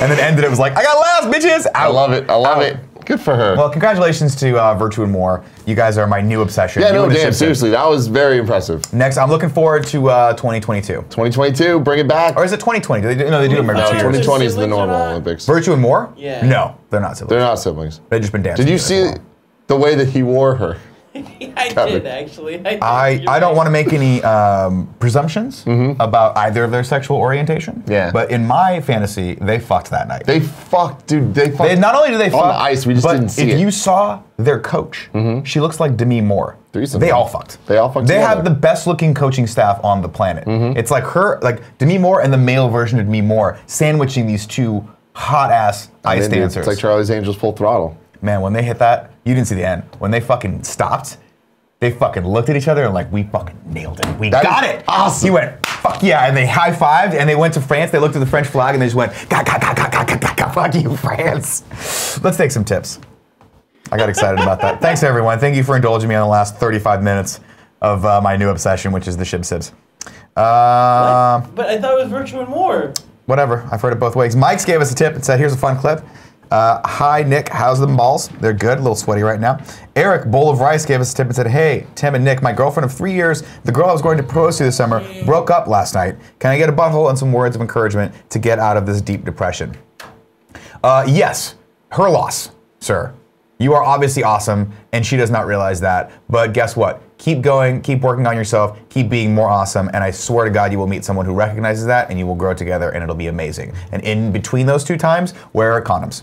and then ended. It was like, I got last, bitches. Out. I love it. I love Out. it. Good for her. Well, congratulations to Virtue and More. You guys are my new obsession. yeah, You no, and the damn, Shipson. seriously, that was very impressive. Next, I'm looking forward to 2022. 2022, bring it back. Or is it 2020? They do them every 2 years. 2020 is the Siblings or normal not? Olympics. Virtue and More? Yeah. No, they're not siblings. They're not siblings. They've just been dancing. Did you together see for a the way that he wore her? I did actually. I don't want to make any presumptions about either of their sexual orientation. Yeah. But in my fantasy, they fucked that night. They fucked, dude. They fucked. Not only do they fuck on the ice, we just didn't see it. If you saw their coach, she looks like Demi Moore. They all fucked. They all fucked. They together. have the best looking coaching staff on the planet. It's like Demi Moore and the male version of Demi Moore sandwiching these two hot ass ice dancers. It's like Charlie's Angels Full Throttle. Man, when they hit that, you didn't see the end. When they fucking stopped, they fucking looked at each other and like, we fucking nailed it. We got it. Awesome. He went, fuck yeah, and they high-fived and they went to France. They looked at the French flag and they just went, fuck you, France. Let's take some tips. I got excited about that. Thanks, everyone. Thank you for indulging me on the last 35 minutes of my new obsession, which is the Shib Sibs. But I thought it was Virtue and War. Whatever. I've heard it both ways. Mike's gave us a tip and said, here's a fun clip. Hi, Nick. How's them balls? They're good. A little sweaty right now. Eric, Bowl of Rice, gave us a tip and said, hey, Tim and Nick, my girlfriend of 3 years, the girl I was going to propose to this summer, broke up last night. Can I get a butthole and some words of encouragement to get out of this deep depression? Yes. Her loss, sir. You are obviously awesome, and she does not realize that. But guess what? Keep going, keep working on yourself, keep being more awesome, and I swear to God you will meet someone who recognizes that, and you will grow together, and it'll be amazing. And in between those two times, wear condoms.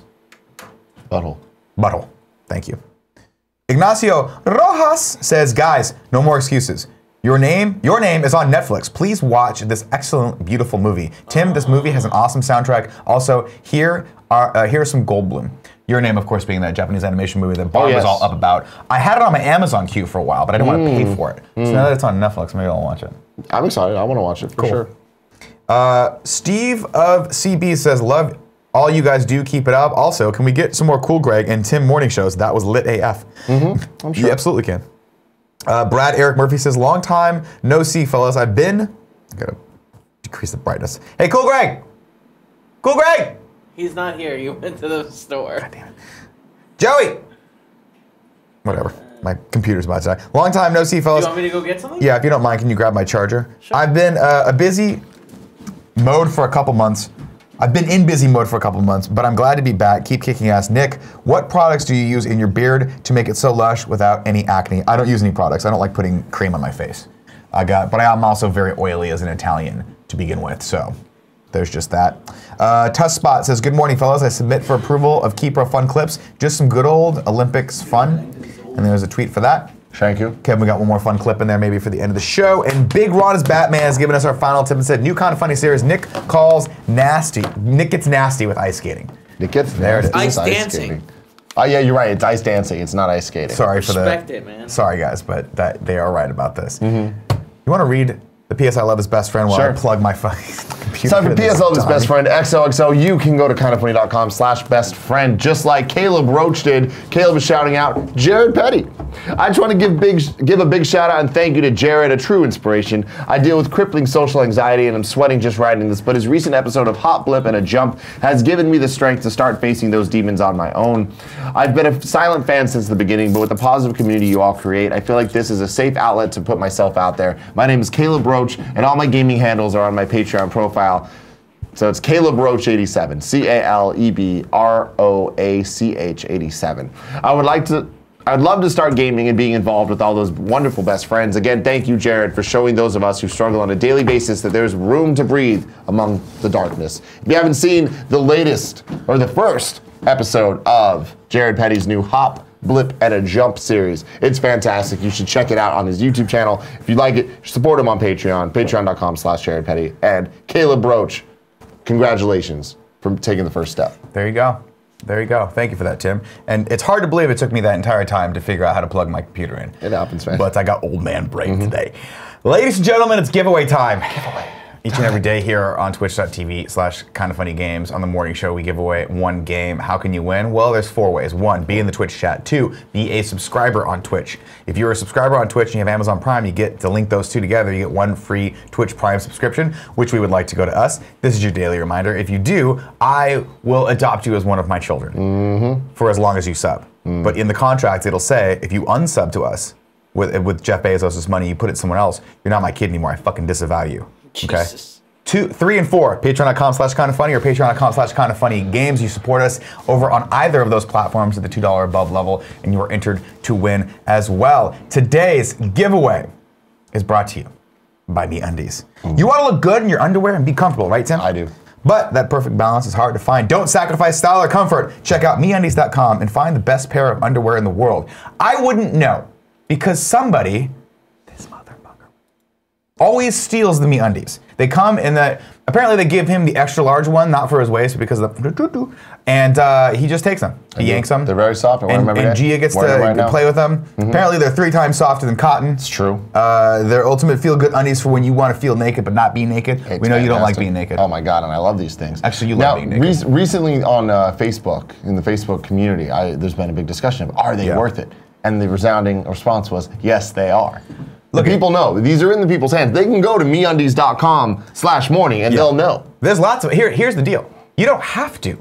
Butthole. Butthole. Thank you. Ignacio Rojas says, guys, no more excuses. Your name is on Netflix. Please watch this excellent, beautiful movie. Tim, this movie has an awesome soundtrack. Also, here's some Goldblum. Your Name, of course, being that Japanese animation movie that Bob was all up about. I had it on my Amazon queue for a while, but I didn't want to pay for it. So now that it's on Netflix, maybe I'll watch it. I'm excited. I want to watch it for sure. Steve of CB says, love all you guys do. Keep it up. Also, can we get some more Cool Greg and Tim morning shows? That was lit AF. I'm sure. You absolutely can. Brad Eric Murphy says, long time no see, fellas. I gotta decrease the brightness. Hey, Cool Greg! Cool Greg! He's not here. He went to the store. God damn it. Joey! Whatever. My computer's about to die. Long time no see, fellas. You want me to go get something? Yeah, if you don't mind, can you grab my charger? Sure. I've been a busy mode for a couple months. I've been in busy mode for a couple months, but I'm glad to be back. Keep kicking ass. Nick, what products do you use in your beard to make it so lush without any acne? I don't use any products. I don't like putting cream on my face. But I'm also very oily as an Italian to begin with, so there's just that. Tuss Spot says, good morning, fellas. I submit for approval of Keypro Fun Clips. Just some good old Olympics fun. And there's a tweet for that. Thank you. Kevin, we got one more fun clip in there maybe for the end of the show. And Big Ron as Batman has given us our final tip and said, new kind of funny series, Nick calls nasty. Nick gets nasty with ice skating. It gets there. It is. Ice dancing. Oh yeah, you're right. It's ice dancing. It's not ice skating. Sorry for Respect it, man. Sorry guys, but they are right about this. You want to read the PS I Love His Best Friend while I plug my fucking computer? Time for PS I Love His Best Friend XOXO. You can go to kindoffunny.com/bestfriend, just like Caleb Roach did. Caleb is shouting out Jared Petty. I just want to give a big shout out and thank you to Jared, a true inspiration. I deal with crippling social anxiety and I'm sweating just writing this, but his recent episode of Hot Blip and a Jump has given me the strength to start facing those demons on my own. I've been a silent fan since the beginning, but with the positive community you all create, I feel like this is a safe outlet to put myself out there. My name is Caleb Roach, and all my gaming handles are on my Patreon profile. So it's Caleb Roach 87, CALEBROACH 87. I'd love to start gaming and being involved with all those wonderful best friends. Again, thank you, Jared, for showing those of us who struggle on a daily basis that there's room to breathe among the darkness. If you haven't seen the latest or the first episode of Jared Petty's new Hop, Blip, and a Jump series, it's fantastic. You should check it out on his YouTube channel. If you like it, support him on Patreon, patreon.com/Jared Petty. And Caleb Roach, congratulations for taking the first step. There you go. There you go. Thank you for that, Tim. And it's hard to believe it took me that entire time to figure out how to plug my computer in. It happens, man. But I got old man brain today. Ladies and gentlemen, it's giveaway time. Each and every day here on twitch.tv/kindoffunnygames. On the morning show, we give away one game. How can you win? Well, there's 4 ways. 1, be in the Twitch chat. 2, be a subscriber on Twitch. If you're a subscriber on Twitch and you have Amazon Prime, you get to link those two together. You get 1 free Twitch Prime subscription, which we would like to go to us. This is your daily reminder. If you do, I will adopt you as one of my children for as long as you sub. But in the contract, it'll say, if you unsub to us with Jeff Bezos' money, you put it somewhere else, you're not my kid anymore. I fucking disavow you. Okay? Jesus. 2, 3, and 4, patreon.com/kindafunny or patreon.com/kindafunnygames. You support us over on either of those platforms at the $2 above level, and you are entered to win as well. Today's giveaway is brought to you by MeUndies. You want to look good in your underwear and be comfortable, right, Tim? I do. But that perfect balance is hard to find. Don't sacrifice style or comfort. Check out MeUndies.com and find the best pair of underwear in the world. I wouldn't know, because somebody, this motherfucker, always steals the MeUndies. They come in the, apparently they give him the extra large one, not for his waist, but because of the, and he just takes them. He yanks them. They're very soft. And Gia gets to play with them. Apparently they're 3 times softer than cotton. It's true. They're ultimate feel-good undies for when you want to feel naked but not be naked. We know you don't like being naked. Oh my God, and I love these things. Actually, you love being naked. Recently on Facebook, in the Facebook community, there's been a big discussion of, are they worth it? And the resounding response was, yes, they are. Look, people know. These are in the people's hands. They can go to MeUndies.com/morning and they'll know. There's lots of, here's the deal. You don't have to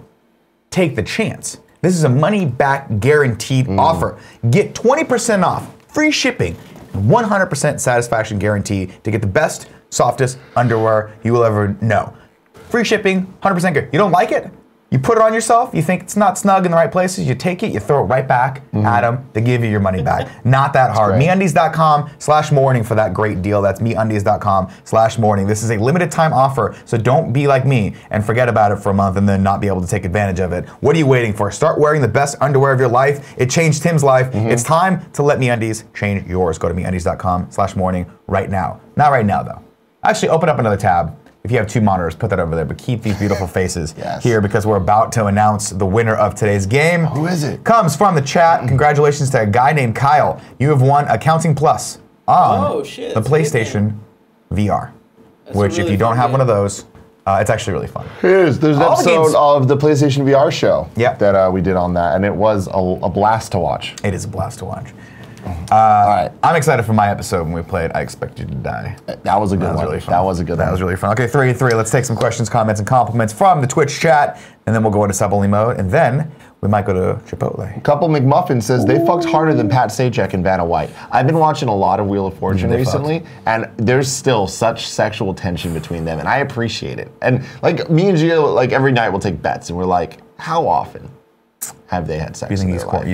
take the chance. This is a money-back guaranteed offer. Get 20% off, free shipping, 100% satisfaction guarantee to get the best, softest underwear you will ever know. Free shipping, 100% guarantee. You don't like it? You put it on yourself, you think it's not snug in the right places, you take it, you throw it right back at them, they give you your money back. Not that hard. MeUndies.com/morning for that great deal. That's MeUndies.com/morning. This is a limited time offer, so don't be like me and forget about it for a month and then not be able to take advantage of it. What are you waiting for? Start wearing the best underwear of your life. It changed Tim's life. It's time to let MeUndies change yours. Go to MeUndies.com/morning right now. Not right now, though. Actually, open up another tab. If you have 2 monitors, put that over there, but keep these beautiful faces here because we're about to announce the winner of today's game. Who is it? Comes from the chat. Congratulations to a guy named Kyle. You have won Accounting Plus on the PlayStation VR, which if you don't have one of those, it's actually really fun. It is. There's an episode of the PlayStation VR show that we did on that, and it was a blast to watch. It is a blast to watch. All right. I'm excited for my episode when we played I Expect You to Die. That was a good one. Really fun. That was a good one. That was really fun. Okay, 3 and 3. Let's take some questions, comments, and compliments from the Twitch chat, and then we'll go into sub-only mode, and then we might go to Chipotle. Couple McMuffin says they fucked harder than Pat Sajak and Vanna White. I've been watching a lot of Wheel of Fortune recently, and there's still such sexual tension between them, and I appreciate it. And like me and Gia, like every night we'll take bets, and we're like, how often have they had sex? You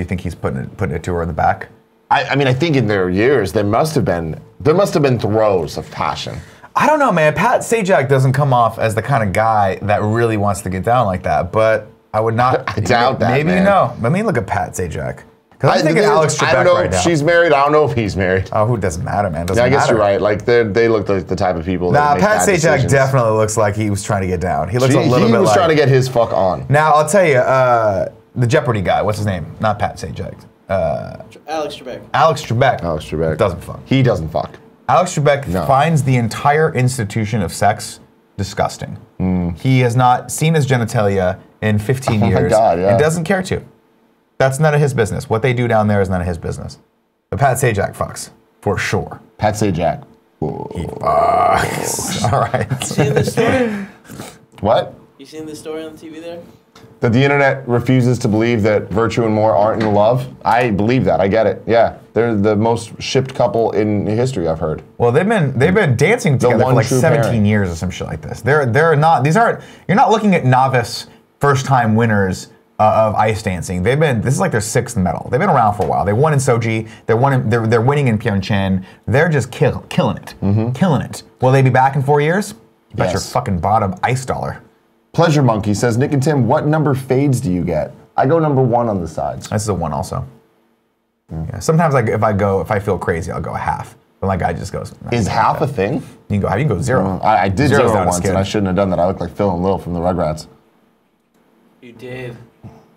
think he's putting it to her in the back? I mean, I think in their years there must have been throes of passion. I don't know, man. Pat Sajak doesn't come off as the kind of guy that really wants to get down like that, but I would not. I doubt that. Maybe you know. Let me look at Pat Sajak. Because I'm thinking Alex Trebek right now. I don't know if she's married. I don't know if he's married. Oh, who doesn't matter, man? Doesn't I guess matter. you're right. Like they look like the type of people. Nah, that make Pat bad Sajak decisions. definitely looks like he was trying to get down. He looks a little bit like. He was trying to get his fuck on. Now I'll tell you, the Jeopardy guy. What's his name? Not Pat Sajak. Alex Trebek. Alex Trebek. Alex Trebek doesn't fuck. He doesn't fuck. Alex Trebek finds the entire institution of sex disgusting. He has not seen his genitalia in 15 years my God, and doesn't care to. That's none of his business. What they do down there is none of his business. But Pat Sajak fucks, for sure. Pat Sajak. He fucks. All right. You seen this story? What? You seen this story on the TV there? That the internet refuses to believe that Virtue and Moore aren't in love? I believe that. I get it. Yeah. They're the most shipped couple in history, I've heard. Well, they've been dancing together for like 17 years or some shit like this. They're not, you're not looking at novice first-time winners of ice dancing. This is like their 6th medal. They've been around for a while. They won in Sochi. They're winning in Pyeongchang. They're just killing it. Killing it. Will they be back in 4 years? You bet your fucking bottom ice dollar. Pleasure Monkey says, Nick and Tim, what number fades do you get? I go number 1 on the sides. This is a 1 also. Yeah. Sometimes if I feel crazy, I'll go a half. But my guy just goes. Is half a thing? You can go 0. I did 0 once, and I shouldn't have done that. I look like Phil and Lil from the Rugrats. You did.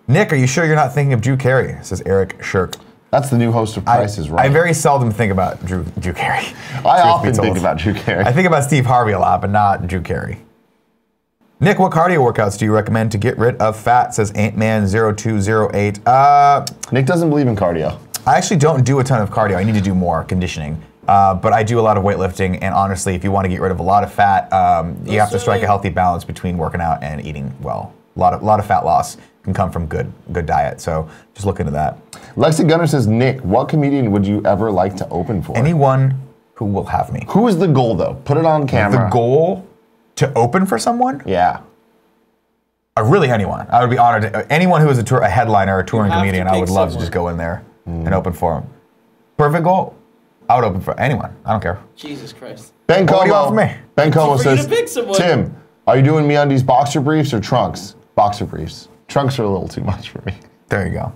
Nick, are you sure you're not thinking of Drew Carey? Says Eric Shirk. That's the new host of Price is Right. I very seldom think about Drew Carey. I often think about Drew Carey. I think about Steve Harvey a lot, but not Drew Carey. Nick, what cardio workouts do you recommend to get rid of fat? Says Antman0208. Nick doesn't believe in cardio. I actually don't do a ton of cardio. I need to do more conditioning. But I do a lot of weightlifting, and honestly, if you want to get rid of a lot of fat, you have to strike a healthy balance between working out and eating well. A lot of fat loss can come from good diet, so just look into that. Lexi Gunner says, Nick, what comedian would you ever like to open for? Anyone who will have me. Who is the goal, though? Put it on camera. The goal To open for someone? Yeah. Really anyone. I would be honored. Anyone who is a headliner or a touring comedian, I would love to just go in there and open for them. Perfect goal. I would open for anyone. I don't care. Jesus Christ. Ben Como. What do you want from me? Ben Como For you to says, pick someone. Tim, are you doing MeUndies boxer briefs or trunks? Boxer briefs. Trunks are a little too much for me. There you go.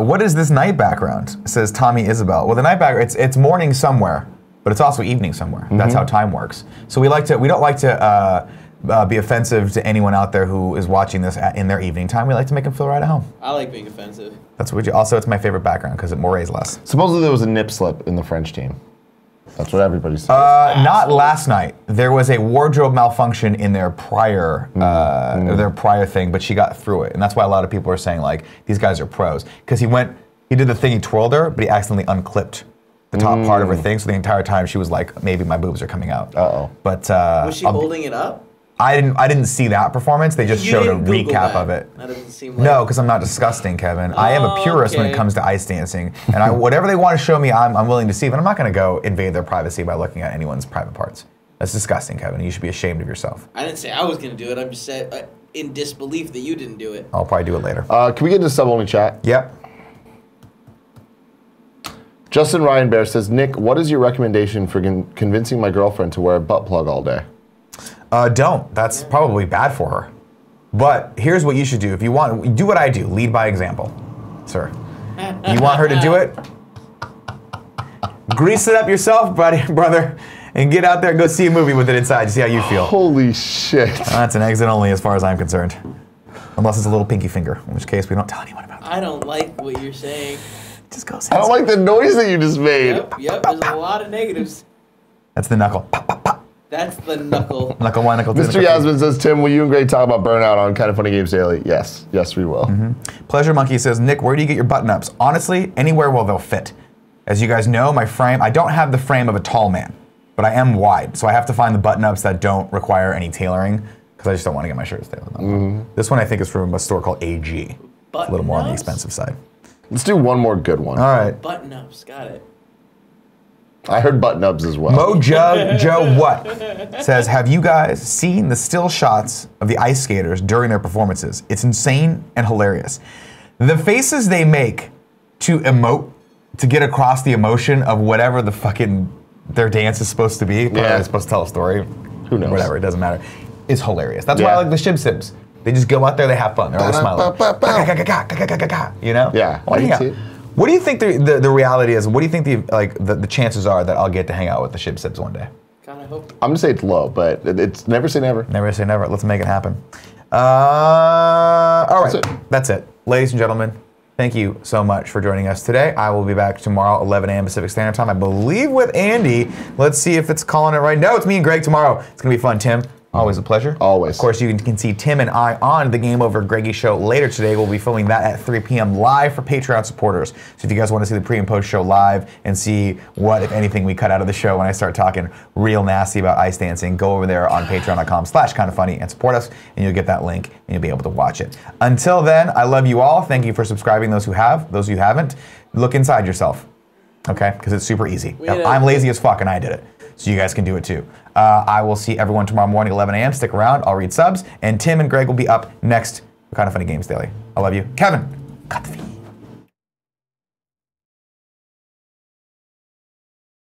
What is this night background? Says Tommy Isabel. Well, the night background, it's morning somewhere, but it's also evening somewhere. That's how time works. So we don't like to be offensive to anyone out there who is watching this in their evening time. We like to make them feel right at home. I like being offensive. That's what we do. Also, it's my favorite background because it morays less. Supposedly there was a nip slip in the French team. That's what everybody says. Not last night. There was a wardrobe malfunction in their prior thing, but she got through it, and that's why a lot of people are saying like these guys are pros because he did the thing, he twirled her, but he accidentally unclipped the top part of her thing, so the entire time she was like, maybe my boobs are coming out. But was she holding it up? I didn't see that performance. They just showed a recap of it. That doesn't seem like... No, because I'm not disgusting, Kevin. I am a purist when it comes to ice dancing, and whatever they want to show me, I'm willing to see. But I'm not going to go invade their privacy by looking at anyone's private parts. That's disgusting, Kevin. You should be ashamed of yourself. I didn't say I was going to do it. I'm just saying in disbelief that you didn't do it. I'll probably do it later. Can we get into sub-only chat? Yep. Justin Ryan Bear says, Nick, what is your recommendation for convincing my girlfriend to wear a butt plug all day? Don't. That's probably bad for her. But here's what you should do. If you want, do what I do. Lead by example, sir. You want her to do it? Grease it up yourself, brother, and get out there and go see a movie with it inside to see how you feel. Holy shit. That's an exit only as far as I'm concerned. Unless it's a little pinky finger, in which case we don't tell anyone about that. I don't like what you're saying. Just go. I don't like the noise that you just made. Yep, there's a lot of negatives. That's the knuckle. Pop, pop, pop. That's the knuckle. Knuckle one, knuckle two. Mr. Yasmin says, Tim, will you and Gray talk about burnout on Kind of Funny Games Daily? Yes. Yes, we will. Pleasure Monkey says, Nick, where do you get your button-ups? Honestly, anywhere where they'll fit. As you guys know, my frame, I don't have the frame of a tall man, but I am wide, so I have to find the button-ups that don't require any tailoring, because I just don't want to get my shirts tailored. This one I think is from a store called AG. A little more on the expensive side. Let's do one more good one. All right. Button-ups, got it. I heard button-ups as well. Mojo Joe What says, have you guys seen the still shots of the ice skaters during their performances? It's insane and hilarious. The faces they make to emote, to get across the emotion of whatever the fucking their dance is supposed to be. Yeah. It's supposed to tell a story. Who knows? Whatever, it doesn't matter. It's hilarious. That's why I like the Shib Sibs. They just go out there, they have fun. They're always smiling. You know? Yeah. What do you think the reality is? What do you think the chances are that I'll get to hang out with the Shib Sibs one day? Kinda hope. I'm gonna say it's low, but it's never say never. Never say never. Let's make it happen. All right. That's it. Ladies and gentlemen, thank you so much for joining us today. I will be back tomorrow, 11 a.m. Pacific Standard Time, I believe with Andy. Let's see if it's calling it right. No, it's me and Greg tomorrow. It's gonna be fun, Tim. Always a pleasure. Always. Of course, you can see Tim and I on the Game Over Greggy show later today. We'll be filming that at 3 p.m. live for Patreon supporters. So if you guys want to see the pre and post show live and see what, if anything, we cut out of the show when I start talking real nasty about ice dancing, go over there on patreon.com/kindoffunny and support us, and you'll get that link and you'll be able to watch it. Until then, I love you all. Thank you for subscribing, those who have. Those who haven't, look inside yourself, okay? Because it's super easy. I'm lazy as fuck and I did it. So you guys can do it too. I will see everyone tomorrow morning, 11 a.m. Stick around. I'll read subs. And Tim and Greg will be up next for Kind of Funny Games Daily. I love you. Kevin, cut the feed.